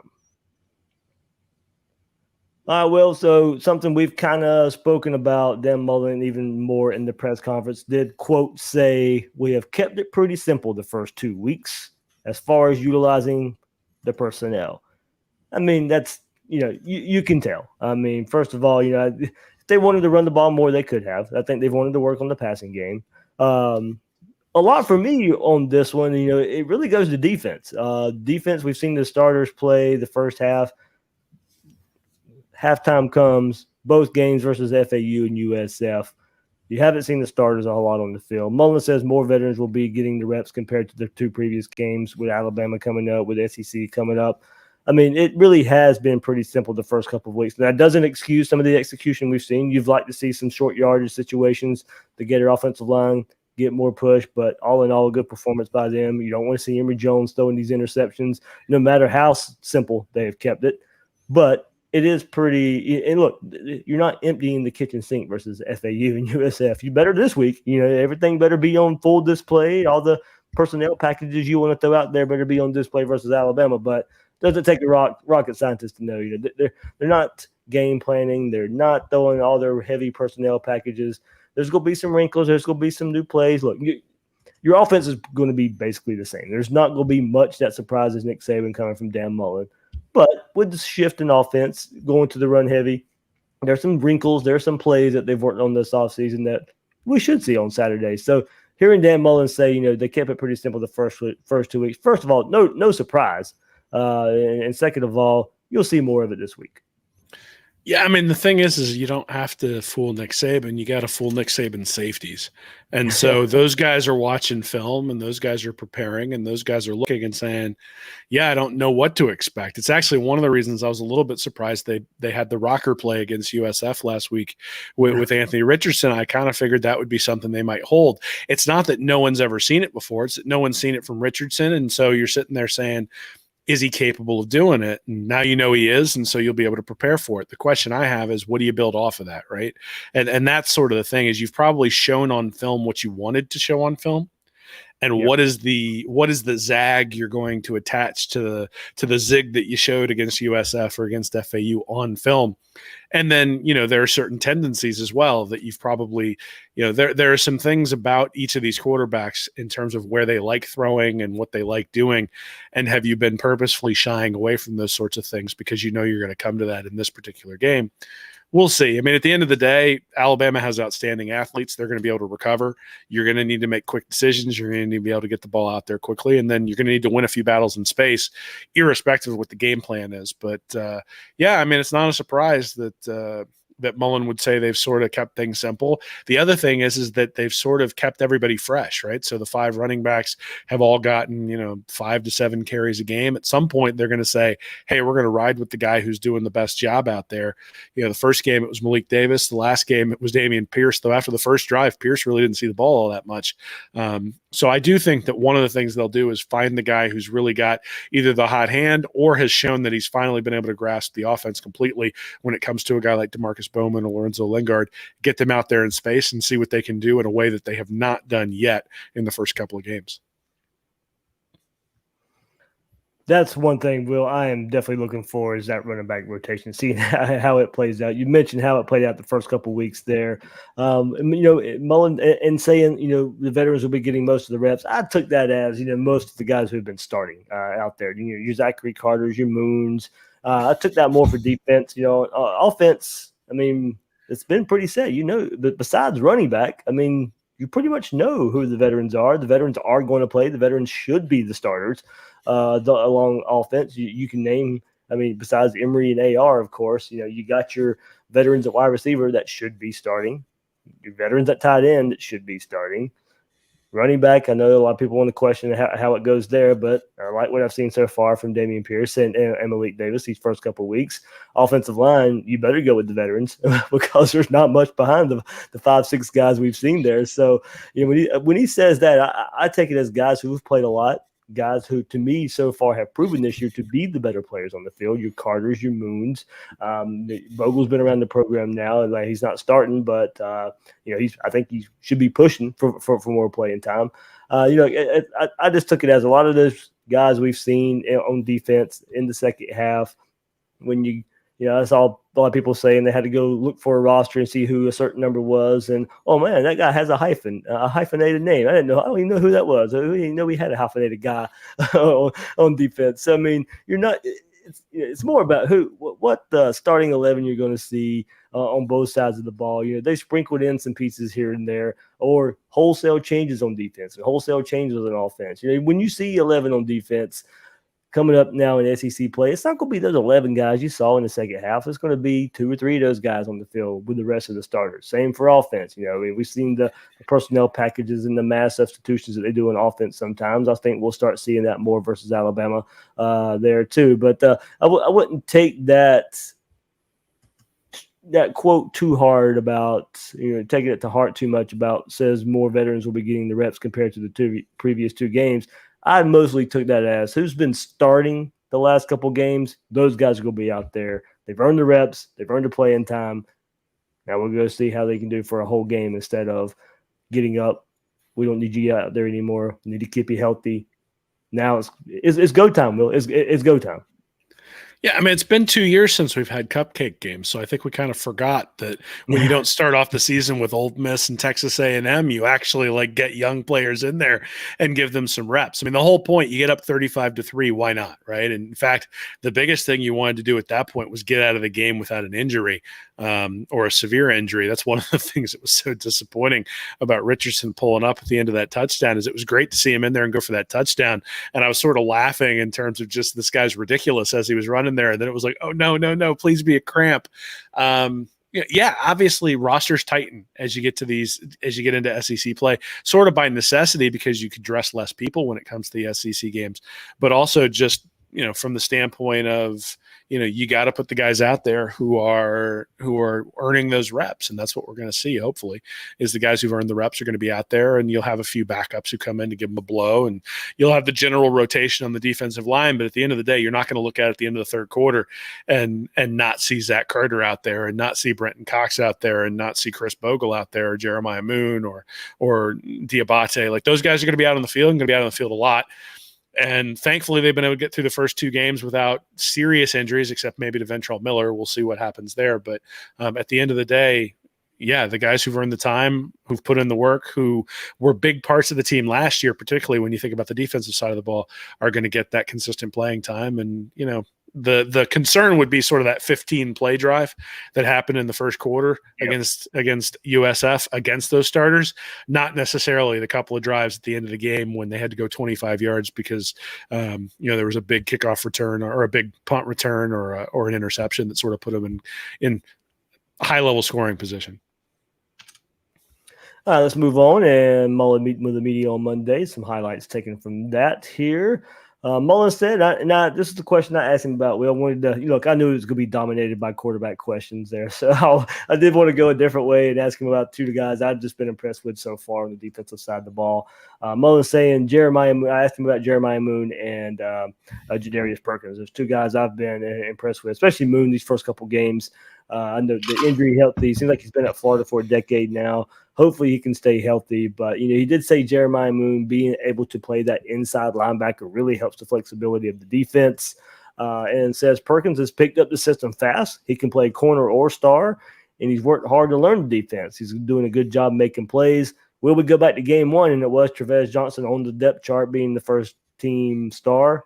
Will, so something we've kind of spoken about, Dan Mullen even more in the press conference, did, quote, say, we have kept it pretty simple the first 2 weeks as far as utilizing the personnel. I mean, that's, you can tell. I mean, first of all, if they wanted to run the ball more, they could have. I think they've wanted to work on the passing game. A lot for me on this one, it really goes to defense. Defense, we've seen the starters play the first half. Halftime comes, both games versus FAU and USF. You haven't seen the starters a whole lot on the field. Mullen says more veterans will be getting the reps compared to the 2 previous games, with Alabama coming up, with SEC coming up. I mean, it really has been pretty simple the first couple of weeks. That doesn't excuse some of the execution we've seen. You'd like to see some short yardage situations to get our offensive line, get more push, but all in all, a good performance by them. You don't want to see Emery Jones throwing these interceptions, no matter how simple they have kept it. But it is pretty – and look, you're not emptying the kitchen sink versus FAU and USF. You better this week. Everything better be on full display. All the personnel packages you want to throw out there better be on display versus Alabama. But it doesn't take a rocket scientist to know. They're not game planning. They're not throwing all their heavy personnel packages. There's going to be some wrinkles. There's going to be some new plays. Look, your offense is going to be basically the same. There's not going to be much that surprises Nick Saban coming from Dan Mullen. But with the shift in offense, going to the run heavy, there's some wrinkles. There's some plays that they've worked on this offseason that we should see on Saturday. So hearing Dan Mullen say, they kept it pretty simple the first 2 weeks. First of all, no surprise. And second of all, you'll see more of it this week. Yeah, I mean, the thing is you don't have to fool Nick Saban. You got to fool Nick Saban's safeties. And so those guys are watching film, and those guys are preparing, and those guys are looking and saying, yeah, I don't know what to expect. It's actually one of the reasons I was a little bit surprised they had the rocker play against USF last week with Anthony Richardson. I kind of figured that would be something they might hold. It's not that no one's ever seen it before. It's that no one's seen it from Richardson. And so you're sitting there saying, is he capable of doing it? And now he is, and so you'll be able to prepare for it. The question I have is, what do you build off of that, right? And that's sort of the thing, is you've probably shown on film what you wanted to show on film. And what is the zag you're going to attach to the zig that you showed against USF or against FAU on film? And then, there are certain tendencies as well that you've probably, there are some things about each of these quarterbacks in terms of where they like throwing and what they like doing. And have you been purposefully shying away from those sorts of things because you're going to come to that in this particular game? We'll see. I mean, at the end of the day, Alabama has outstanding athletes. They're going to be able to recover. You're going to need to make quick decisions. You're going to need to be able to get the ball out there quickly. And then you're going to need to win a few battles in space, irrespective of what the game plan is. But, yeah, I mean, it's not a surprise that Mullen would say they've sort of kept things simple. The other thing is that they've sort of kept everybody fresh, right? So the 5 running backs have all gotten, 5 to 7 carries a game. At some point, they're going to say, hey, we're going to ride with the guy who's doing the best job out there. The first game, it was Malik Davis. The last game, it was Dameon Pierce, though after the first drive, Pierce really didn't see the ball all that much. So I do think that one of the things they'll do is find the guy who's really got either the hot hand or has shown that he's finally been able to grasp the offense completely when it comes to a guy like DeMarcus Bowman or Lorenzo Lingard, get them out there in space and see what they can do in a way that they have not done yet in the first couple of games. That's one thing, Will, I am definitely looking for is that running back rotation, seeing how it plays out. You mentioned how it played out the first couple of weeks there. Mullen and saying, the veterans will be getting most of the reps. I took that as, most of the guys who have been starting out there. Your Zachary Carters, your Moons. I took that more for defense. Offense, I mean, it's been pretty set. But besides running back, I mean, you pretty much know who the veterans are. The veterans are going to play. The veterans should be the starters along offense. You can name, I mean, besides Emery and AR, of course, you got your veterans at wide receiver that should be starting. Your veterans at tight end that should be starting. Running back, I know a lot of people want to question how it goes there, but I like what I've seen so far from Damian Pierce and Malik Davis these first couple of weeks. Offensive line, you better go with the veterans because there's not much behind the 5-6 guys we've seen there. So, when he says that, I take it as guys who've played a lot, guys who, to me, so far have proven this year to be the better players on the field. Your Carters, your Moons. Vogel's been around the program now, and he's not starting, but I think he should be pushing for more playing time. I just took it as a lot of those guys we've seen on defense in the second half. When I saw a lot of people saying they had to go look for a roster and see who a certain number was. And, oh, man, that guy has a hyphenated name. I don't even know who that was. I didn't even know we had a hyphenated guy on defense. So, I mean, it's more about what the starting 11 you're going to see on both sides of the ball. They sprinkled in some pieces here and there, or wholesale changes on defense and wholesale changes on offense. When you see 11 on defense coming up now in SEC play, it's not going to be those 11 guys you saw in the second half. It's going to be 2 or 3 of those guys on the field with the rest of the starters. Same for offense. We've seen the personnel packages and the mass substitutions that they do on offense sometimes. I think we'll start seeing that more versus Alabama there too. But I wouldn't take that quote too hard about, taking it to heart too much about says more veterans will be getting the reps compared to the previous 2 games. I mostly took that as who's been starting the last couple games. Those guys are going to be out there. They've earned the reps. They've earned the playing time. Now we're going to see how they can do for a whole game instead of getting up. We don't need you out there anymore. We need to keep you healthy. Now it's go time, Will. It's go time. Yeah, I mean, it's been 2 years since we've had cupcake games, so I think we kind of forgot that when you don't start off the season with Ole Miss and Texas A&M, you actually get young players in there and give them some reps. I mean, the whole point, you get up 35-3, why not, right? And in fact, the biggest thing you wanted to do at that point was get out of the game without an injury or a severe injury. That's one of the things that was so disappointing about Richardson pulling up at the end of that touchdown. Is it was great to see him in there and go for that touchdown, and I was sort of laughing in terms of just this guy's ridiculous as he was running there. And then it was like, oh, no, please be a cramp. Obviously rosters tighten as you get into SEC play, sort of by necessity because you could dress less people when it comes to the SEC games, but also just, from the standpoint of, you got to put the guys out there who are earning those reps. And that's what we're going to see, hopefully, is the guys who've earned the reps are going to be out there, and you'll have a few backups who come in to give them a blow, and you'll have the general rotation on the defensive line. But at the end of the day, you're not going to look at the end of the third quarter and not see Zach Carter out there, and not see Brenton Cox out there, and not see Chris Bogle out there, or Jeremiah Moon or Diabate. Like, those guys are going to be out on the field and going to be out on the field a lot. And thankfully, they've been able to get through the first 2 games without serious injuries, except maybe to Ventrell Miller. We'll see what happens there. But at the end of the day, the guys who've earned the time, who've put in the work, who were big parts of the team last year, particularly when you think about the defensive side of the ball, are going to get that consistent playing time. And, the concern would be sort of that 15 play drive that happened in the first quarter against USF against those starters, not necessarily the couple of drives at the end of the game when they had to go 25 yards because there was a big kickoff return or a big punt return or an interception that sort of put them in high level scoring position. All right, let's move on. And Mullen meeting with the media on Monday. Some highlights taken from that here. Mullen said, this is the question I asked him about. I wanted to, I knew it was going to be dominated by quarterback questions there. So I did want to go a different way and ask him about 2 guys I've just been impressed with so far on the defensive side of the ball. Mullen saying I asked him about Jeremiah Moon and Jadarius Perkins. There's 2 guys I've been impressed with, especially Moon these first couple games. I know the injury healthy. Seems like he's been at Florida for a decade now. Hopefully he can stay healthy. But, he did say Jeremiah Moon being able to play that inside linebacker really helps the flexibility of the defense. And says Perkins has picked up the system fast. He can play corner or star, and he's worked hard to learn the defense. He's doing a good job making plays. Will we go back to game 1, and it was Trevez Johnson on the depth chart being the first team star.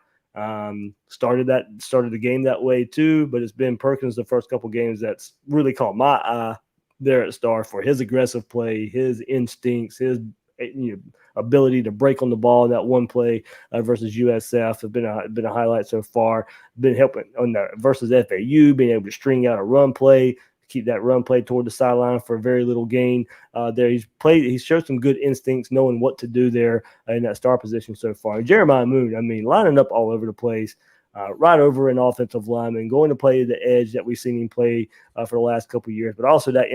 Started the game that way too, but it's been Perkins the first couple games that's really caught my eye there at star for his aggressive play, his instincts, his ability to break on the ball in that one play versus USF has been a highlight so far. Been helping on the versus FAU, being able to string out a run play, keep that run play toward the sideline for very little gain. There, he's showed some good instincts, knowing what to do there in that star position so far. And Jeremiah Moon, I mean, lining up all over the place. Right over an offensive lineman, going to play the edge that we've seen him play for the last couple of years, but also that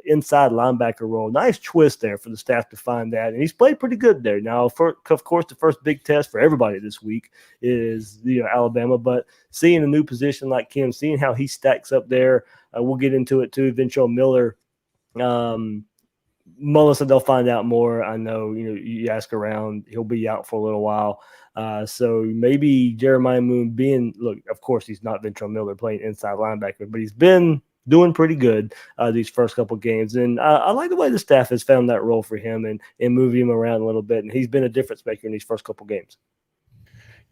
inside linebacker role. Nice twist there for the staff to find that, and he's played pretty good there. Now, of course, the first big test for everybody this week is Alabama, but seeing a new position like Kim, seeing how he stacks up there, we'll get into it too. Ventrell Miller. Mullen said they'll find out more. I know, you ask around, he'll be out for a little while. So maybe Jeremiah Moon of course, he's not Ventrell Miller playing inside linebacker, but he's been doing pretty good these first couple games. And I like the way the staff has found that role for him and moved him around a little bit. And he's been a difference maker in these first couple games.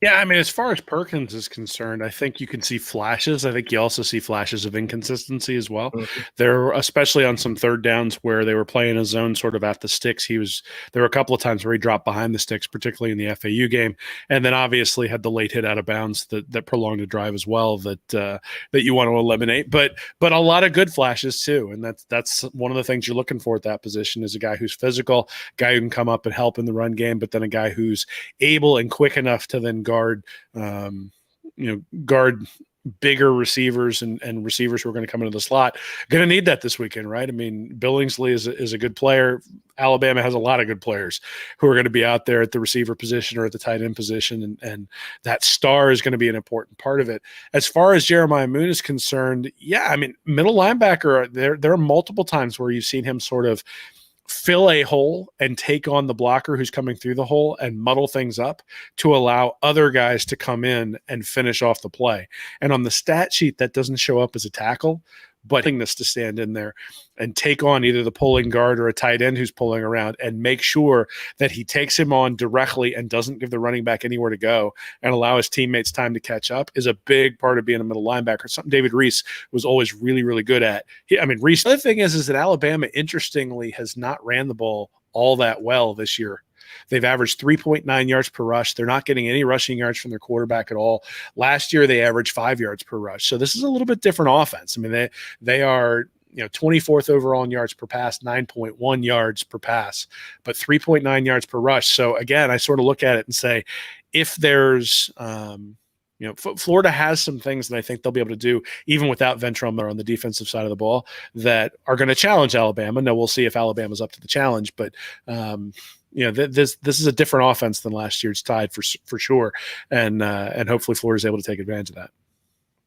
Yeah, I mean, as far as Perkins is concerned, I think you can see flashes. I think you also see flashes of inconsistency as well. Mm-hmm. There, especially on some third downs where they were playing a zone sort of at the sticks. There were a couple of times where he dropped behind the sticks, particularly in the FAU game, and then obviously had the late hit out of bounds that prolonged a drive as well that you want to eliminate. But a lot of good flashes too, and that's one of the things you're looking for at that position is a guy who's physical, guy who can come up and help in the run game, but then a guy who's able and quick enough to then guard bigger receivers and receivers who are going to come into the slot. Going to need that this weekend, right? I mean, Billingsley is a good player. Alabama has a lot of good players who are going to be out there at the receiver position or at the tight end position, and that star is going to be an important part of it. As far as Jeremiah Moon is concerned, yeah, I mean, middle linebacker, there are multiple times where you've seen him sort of fill a hole and take on the blocker who's coming through the hole and muddle things up to allow other guys to come in and finish off the play. And on the stat sheet, that doesn't show up as a tackle, but this to stand in there and take on either the pulling guard or a tight end who's pulling around and make sure that he takes him on directly and doesn't give the running back anywhere to go and allow his teammates time to catch up is a big part of being a middle linebacker. Something David Reese was always really, really good at. Reese, the other thing is that Alabama, interestingly, has not ran the ball all that well this year. They've averaged 3.9 yards per rush. They're not getting any rushing yards from their quarterback at all. Last year, they averaged 5 yards per rush. So this is a little bit different offense. I mean, they are 24th overall in yards per pass, 9.1 yards per pass, but 3.9 yards per rush. So again, I sort of look at it and say, if there's Florida has some things that I think they'll be able to do, even without Ventrell Miller on the defensive side of the ball, that are going to challenge Alabama. Now, we'll see if Alabama's up to the challenge, but this is a different offense than last year's Tide for sure, and hopefully Florida's able to take advantage of that.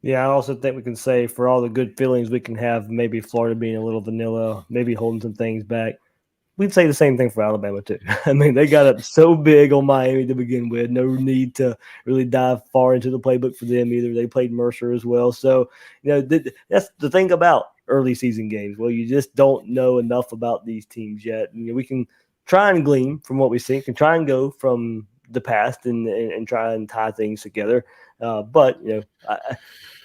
Yeah, I also think we can say for all the good feelings we can have, maybe Florida being a little vanilla, maybe holding some things back, we'd say the same thing for Alabama too. I mean, they got up so big on Miami to begin with. No need to really dive far into the playbook for them either. They played Mercer as well. So, that's the thing about early season games. Well, you just don't know enough about these teams yet. We can try and glean from what we see, can try and go from the past and try and tie things together. But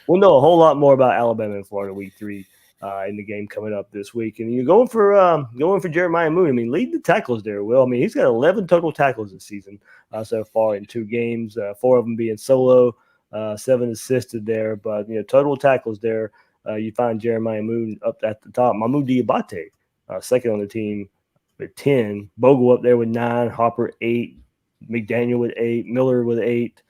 we'll know a whole lot more about Alabama and Florida week 3 in the game coming up this week. And you're going for Jeremiah Moon. I mean, lead the tackles there, Will. I mean, he's got 11 total tackles this season so far in 2 games, 4 of them being solo, 7 assisted there. But, total tackles there, you find Jeremiah Moon up at the top. Mahmoud Diabate, second on the team with 10. Bogle up there with 9, Hopper 8, McDaniel with 8, Miller with 8,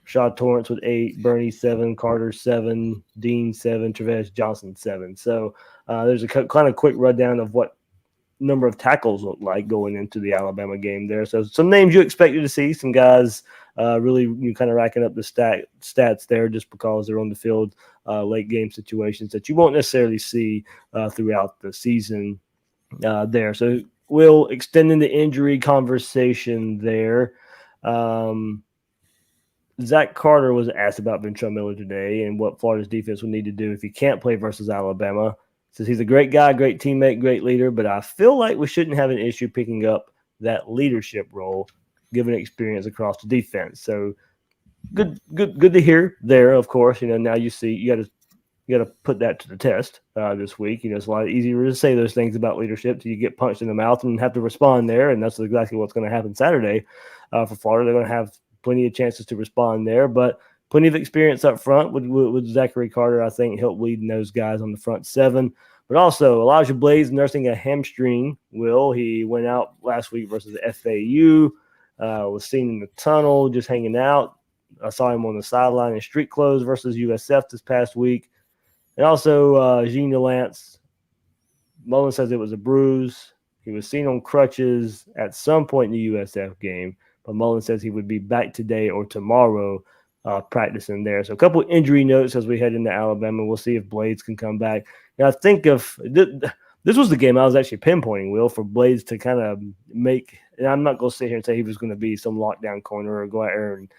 Rashad Torrance with 8, Bernie 7, Carter 7, Dean 7, Travis Johnson 7. So there's a kind of quick rundown of what number of tackles look like going into the Alabama game there. So some names you expected to see, some guys really kind of racking up the stats there just because they're on the field, late game situations that you won't necessarily see throughout the season there. So we'll extend in the injury conversation there. Zach Carter was asked about Ventrell Miller today and what Florida's defense would need to do if he can't play versus Alabama. Says he's a great guy, great teammate, great leader, but I feel like we shouldn't have an issue picking up that leadership role given experience across the defense. So good to hear there, of course. Now you see you got to put that to the test this week. It's a lot easier to say those things about leadership till you get punched in the mouth and have to respond there, and that's exactly what's going to happen Saturday for Florida. They're going to have plenty of chances to respond there, but plenty of experience up front with Zachary Carter. I think help leading those guys on the front seven. But also Elijah Blades nursing a hamstring. He went out last week versus the FAU. Was seen in the tunnel just hanging out. I saw him on the sideline in street clothes versus USF this past week. And also Gene Lance. Mullen says it was a bruise. He was seen on crutches at some point in the USF game, but Mullen says he would be back today or tomorrow practicing there. So a couple injury notes as we head into Alabama. We'll see if Blades can come back. Now, I think if this was the game I was actually pinpointing, Will, for Blades to kind of make – and I'm not going to sit here and say he was going to be some lockdown corner or go out there and,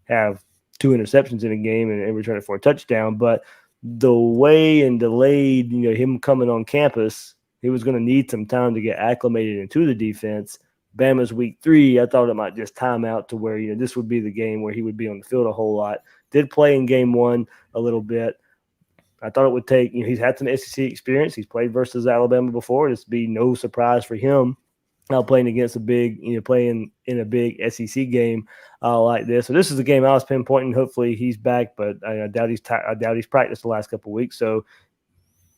have 2 interceptions in a game and return it for a touchdown. But the way and delayed, him coming on campus, he was going to need some time to get acclimated into the defense. Bama's week 3, I thought it might just time out to where, this would be the game where he would be on the field a whole lot. Did play in game 1 a little bit. I thought it would take, he's had some SEC experience. He's played versus Alabama before. This would be no surprise for him playing against a big, playing in a big SEC game like this. So this is the game I was pinpointing. Hopefully he's back, but I doubt he's practiced the last couple of weeks. So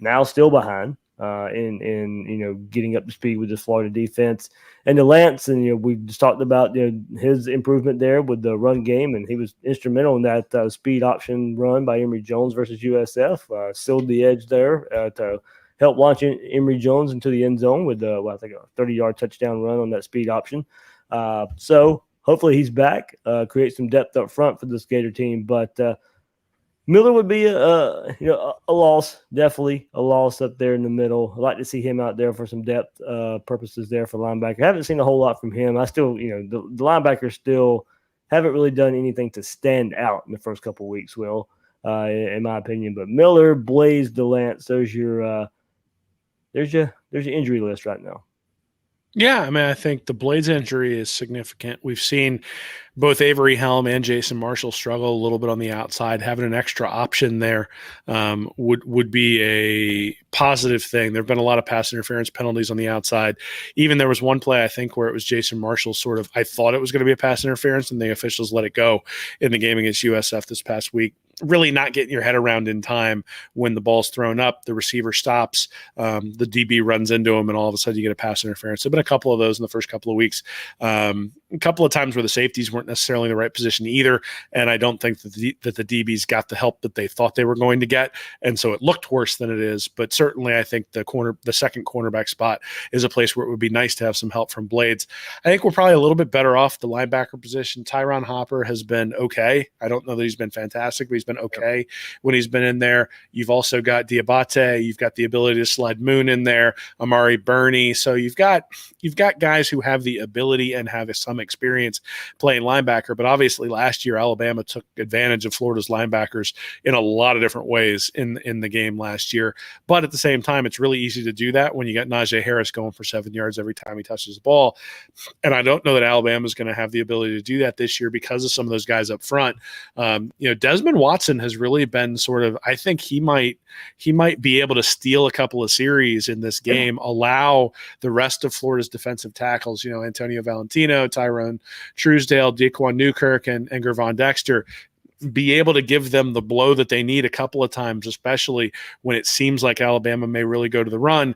now still behind in getting up to speed with this Florida defense. And the Lance, and we just talked about his improvement there with the run game, and he was instrumental in that speed option run by Emery Jones versus USF. Sealed the edge there to help launch Emery Jones into the end zone with I think a 30-yard touchdown run on that speed option. So hopefully he's back, create some depth up front for this Gator team. But Miller would be a loss, definitely a loss up there in the middle. I'd like to see him out there for some depth purposes there for linebacker. I haven't seen a whole lot from him. I still, the linebackers still haven't really done anything to stand out in the first couple of weeks, Will, in my opinion. But Miller, Blaze, DeLance, there's your injury list right now. Yeah, I mean, I think the Blades injury is significant. We've seen both Avery Helm and Jason Marshall struggle a little bit on the outside. Having an extra option there would be a positive thing. There have been a lot of pass interference penalties on the outside. Even there was one play, I think, where it was Jason Marshall I thought it was going to be a pass interference, and the officials let it go in the game against USF this past week. Really not getting your head around in time when the ball's thrown up, the receiver stops, the DB runs into him, and all of a sudden you get a pass interference. There have been a couple of those in the first couple of weeks. A couple of times where the safeties weren't necessarily in the right position either, and I don't think that the DBs got the help that they thought they were going to get, and so it looked worse than it is. But certainly I think the second cornerback spot is a place where it would be nice to have some help from Blades. I think we're probably a little bit better off the linebacker position. Tyron Hopper has been okay. I don't know that he's been fantastic, but he's been okay when he's been in there. You've also got Diabate. You've got the ability to slide Moon in there, Amari Burney. So you've got guys who have the ability and have some experience playing linebacker. But obviously last year, Alabama took advantage of Florida's linebackers in a lot of different ways in the game last year. But at the same time, it's really easy to do that when you got Najee Harris going for 7 yards every time he touches the ball. And I don't know that Alabama is going to have the ability to do that this year because of some of those guys up front. Desmond Watson has really been I think he might be able to steal a couple of series in this game, allow the rest of Florida's defensive tackles, Antonio Valentino, Tyrone Truesdale, Daquan Newkirk, and Gervon Dexter, be able to give them the blow that they need a couple of times, especially when it seems like Alabama may really go to the run.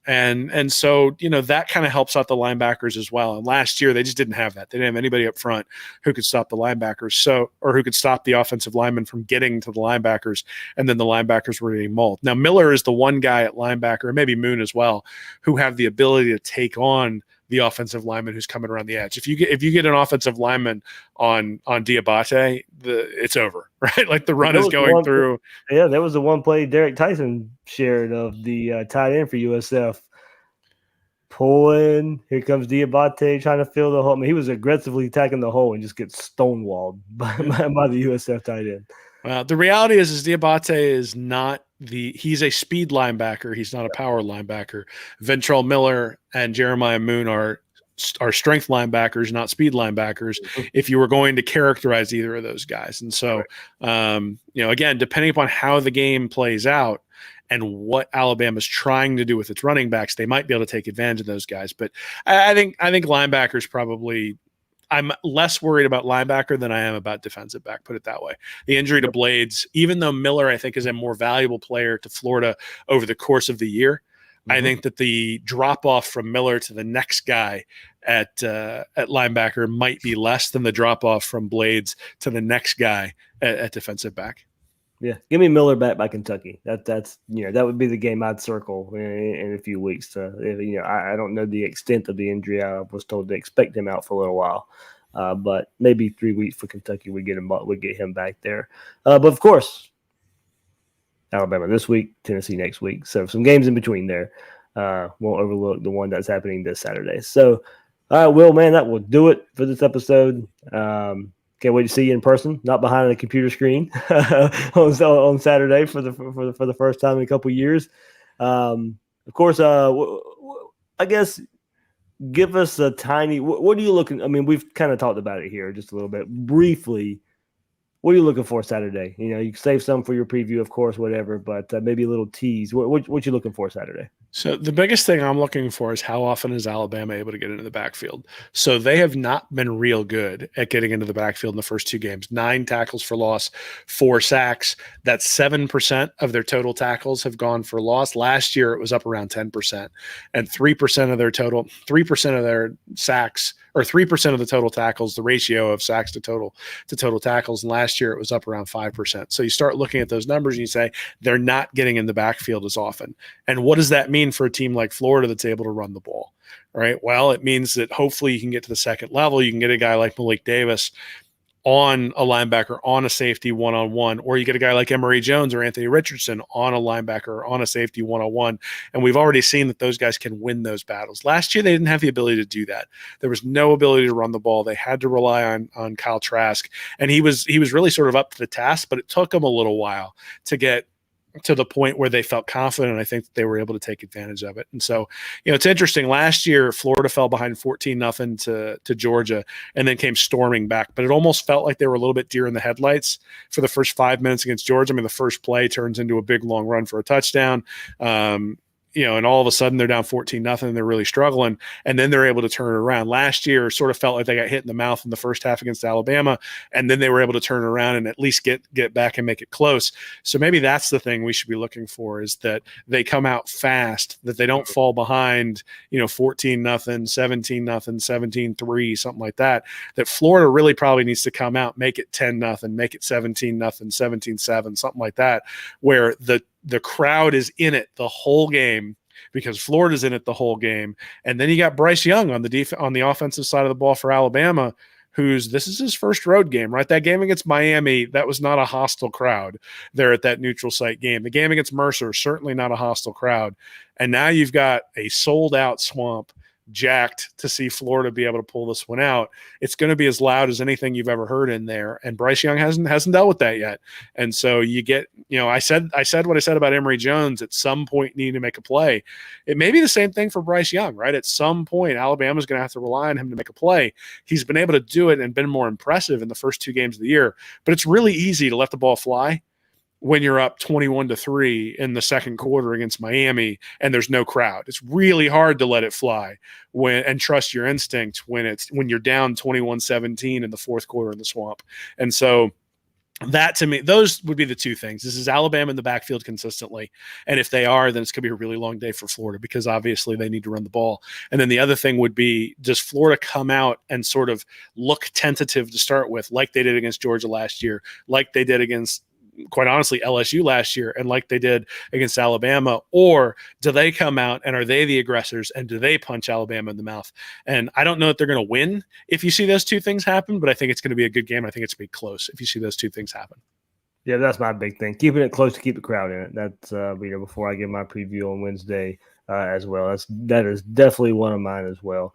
And so, that kind of helps out the linebackers as well. And last year, they just didn't have that. They didn't have anybody up front who could stop the linebackers, or who could stop the offensive linemen from getting to the linebackers. And then the linebackers were getting mauled. Now, Miller is the one guy at linebacker, and maybe Moon as well, who have the ability to take on the offensive lineman who's coming around the edge. If you get an offensive lineman on Diabate, it's over, right? Like the run is going through. Yeah, that was the one play Derek Tyson shared of the tight end for USF. Pulling, here comes Diabate trying to fill the hole. I mean, he was aggressively attacking the hole and just gets stonewalled by the USF tight end. Well, the reality is Diabate is not he's a speed linebacker. He's not a power linebacker. Ventrell Miller and Jeremiah Moon are strength linebackers, not speed linebackers, if you were going to characterize either of those guys. And so, again, depending upon how the game plays out and what Alabama's trying to do with its running backs, they might be able to take advantage of those guys. But I think linebackers probably – I'm less worried about linebacker than I am about defensive back, put it that way. The injury to Blades, even though Miller, I think, is a more valuable player to Florida over the course of the year, I think that the drop off from Miller to the next guy at linebacker might be less than the drop off from Blades to the next guy at defensive back. Yeah, give me Miller back by Kentucky. That's that would be the game I'd circle in a few weeks. I don't know the extent of the injury. I was told to expect him out for a little while, but maybe 3 weeks for Kentucky would get him back there. But of course, Alabama this week, Tennessee next week. So some games in between there. Won't overlook the one that's happening this Saturday. So, all right, Will, man, that will do it for this episode. Can't wait to see you in person, not behind the computer screen on Saturday for the first time in a couple of years. Of course, I guess give us a tiny. What are you looking? I mean, we've kind of talked about it here just a little bit briefly. What are you looking for Saturday? You can save some for your preview, of course, whatever, but maybe a little tease. What you looking for Saturday? So the biggest thing I'm looking for is how often is Alabama able to get into the backfield? So they have not been real good at getting into the backfield in the first 2 games. 9 tackles for loss, 4 sacks. That's 7% of their total tackles have gone for loss. Last year it was up around 10%. And 3% of their sacks, or 3% of the total tackles, the ratio of sacks to total tackles. And last year it was up around 5%. So you start looking at those numbers and you say they're not getting in the backfield as often. And what does that mean for a team like Florida that's able to run the ball? Right. Well, it means that hopefully you can get to the second level. You can get a guy like Malik Davis on a linebacker, on a safety one-on-one, or you get a guy like Emery Jones or Anthony Richardson on a linebacker or on a safety one-on-one. And we've already seen that those guys can win those battles. Last year, they didn't have the ability to do that. There was no ability to run the ball. They had to rely on Kyle Trask. And he was really sort of up to the task, but it took him a little while to get to the point where they felt confident. I think that they were able to take advantage of it. And so, it's interesting. Last year, Florida fell behind 14-0 to Georgia and then came storming back. But it almost felt like they were a little bit deer in the headlights for the first 5 minutes against Georgia. I mean, the first play turns into a big long run for a touchdown. And all of a sudden they're down 14-0. They're really struggling. And then they're able to turn it around. Last year sort of felt like they got hit in the mouth in the first half against Alabama. And then they were able to turn it around and at least get back and make it close. So maybe that's the thing we should be looking for, is that they come out fast, that they don't fall behind, 14-0, 17-0, 17-3, something like that. That Florida really probably needs to come out, make it 10-0, make it 17-0, 17-7, something like that, where the crowd is in it the whole game because Florida's in it the whole game. And then you got Bryce Young on the offensive side of the ball for Alabama, this is his first road game, right? That game against Miami, that was not a hostile crowd there at that neutral site game. The game against Mercer, certainly not a hostile crowd. And now you've got a sold out Swamp, jacked to see Florida be able to pull this one out. It's going to be as loud as anything you've ever heard in there. And Bryce Young hasn't dealt with that yet. And so you get, I said what I said about Emery Jones. At some point, need to make a play. It may be the same thing for Bryce Young, right? At some point, Alabama's going to have to rely on him to make a play. He's been able to do it and been more impressive in the first 2 games of the year. But it's really easy to let the ball fly when you're up 21-3 in the second quarter against Miami and there's no crowd. It's really hard to let it fly and trust your instinct when you're down 21-17 in the fourth quarter in the Swamp. And so that, to me, those would be the 2 things. This is Alabama in the backfield consistently. And if they are, then it's going to be a really long day for Florida because obviously they need to run the ball. And then the other thing would be, does Florida come out and sort of look tentative to start with, like they did against Georgia last year, like they did against, quite honestly, LSU last year, and like they did against Alabama? Or do they come out and are they the aggressors and do they punch Alabama in the mouth? And I don't know that they're going to win if you see those 2 things happen, but I think it's going to be a good game. I think it's going to be close if you see those 2 things happen. Yeah, that's my big thing. Keeping it close to keep the crowd in it. That's before I give my preview on Wednesday as well. That is definitely one of mine as well.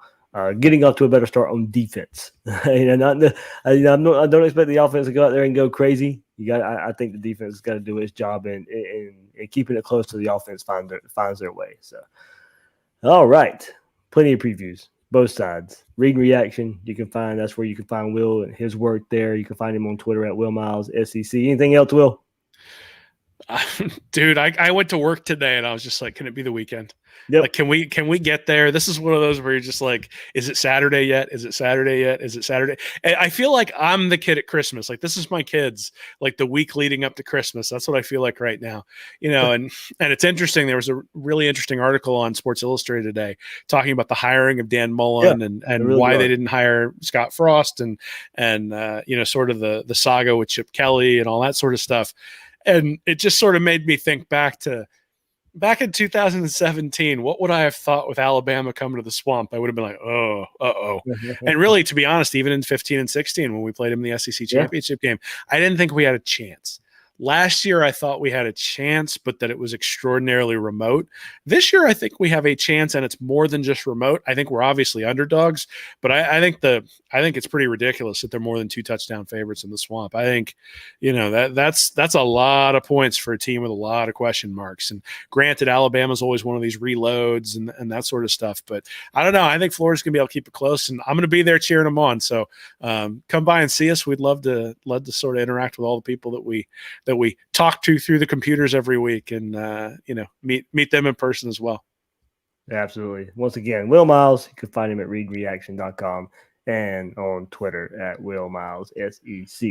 Getting off to a better start on defense. I don't expect the offense to go out there and go crazy. I think the defense has got to do its job and keeping it close to the offense finds their way. So, all right, plenty of previews, both sides. Read and reaction. That's where you can find Will and his work there. You can find him on Twitter at Will Miles SEC. Anything else, Will? Dude, I went to work today and I was just like, can it be the weekend? Yep. Like, can we get there? This is one of those where you're just like, is it Saturday yet? Is it Saturday yet? Is it Saturday? And I feel like I'm the kid at Christmas. Like, this is my kids, like the week leading up to Christmas. That's what I feel like right now, and it's interesting. There was a really interesting article on Sports Illustrated today talking about the hiring of Dan Mullen and really why good. they didn't hire Scott Frost and sort of the saga with Chip Kelly and all that sort of stuff. And it just sort of made me think back in 2017, what would I have thought with Alabama coming to the Swamp? I would have been like, oh, uh-oh. And really, to be honest, even in 15 and 16, when we played them in the SEC championship game, I didn't think we had a chance. Last year, I thought we had a chance, but that it was extraordinarily remote. This year, I think we have a chance, and it's more than just remote. I think we're obviously underdogs, but I think it's pretty ridiculous that they're more than 2 touchdown favorites in the Swamp. I think, that's a lot of points for a team with a lot of question marks. And granted, Alabama's always one of these reloads and that sort of stuff, but I don't know. I think Florida's gonna be able to keep it close, and I'm gonna be there cheering them on. So come by and see us. We'd love to sort of interact with all the people that we talk to through the computers every week, and meet them in person as well. Absolutely. Once again, Will Miles, you can find him at readreaction.com and on Twitter at Will Miles SEC.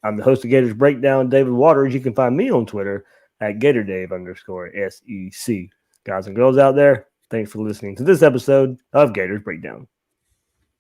I'm the host of Gators Breakdown, David Waters. You can find me on Twitter at GatorDave_SEC. Guys and girls out there, thanks for listening to this episode of Gators Breakdown.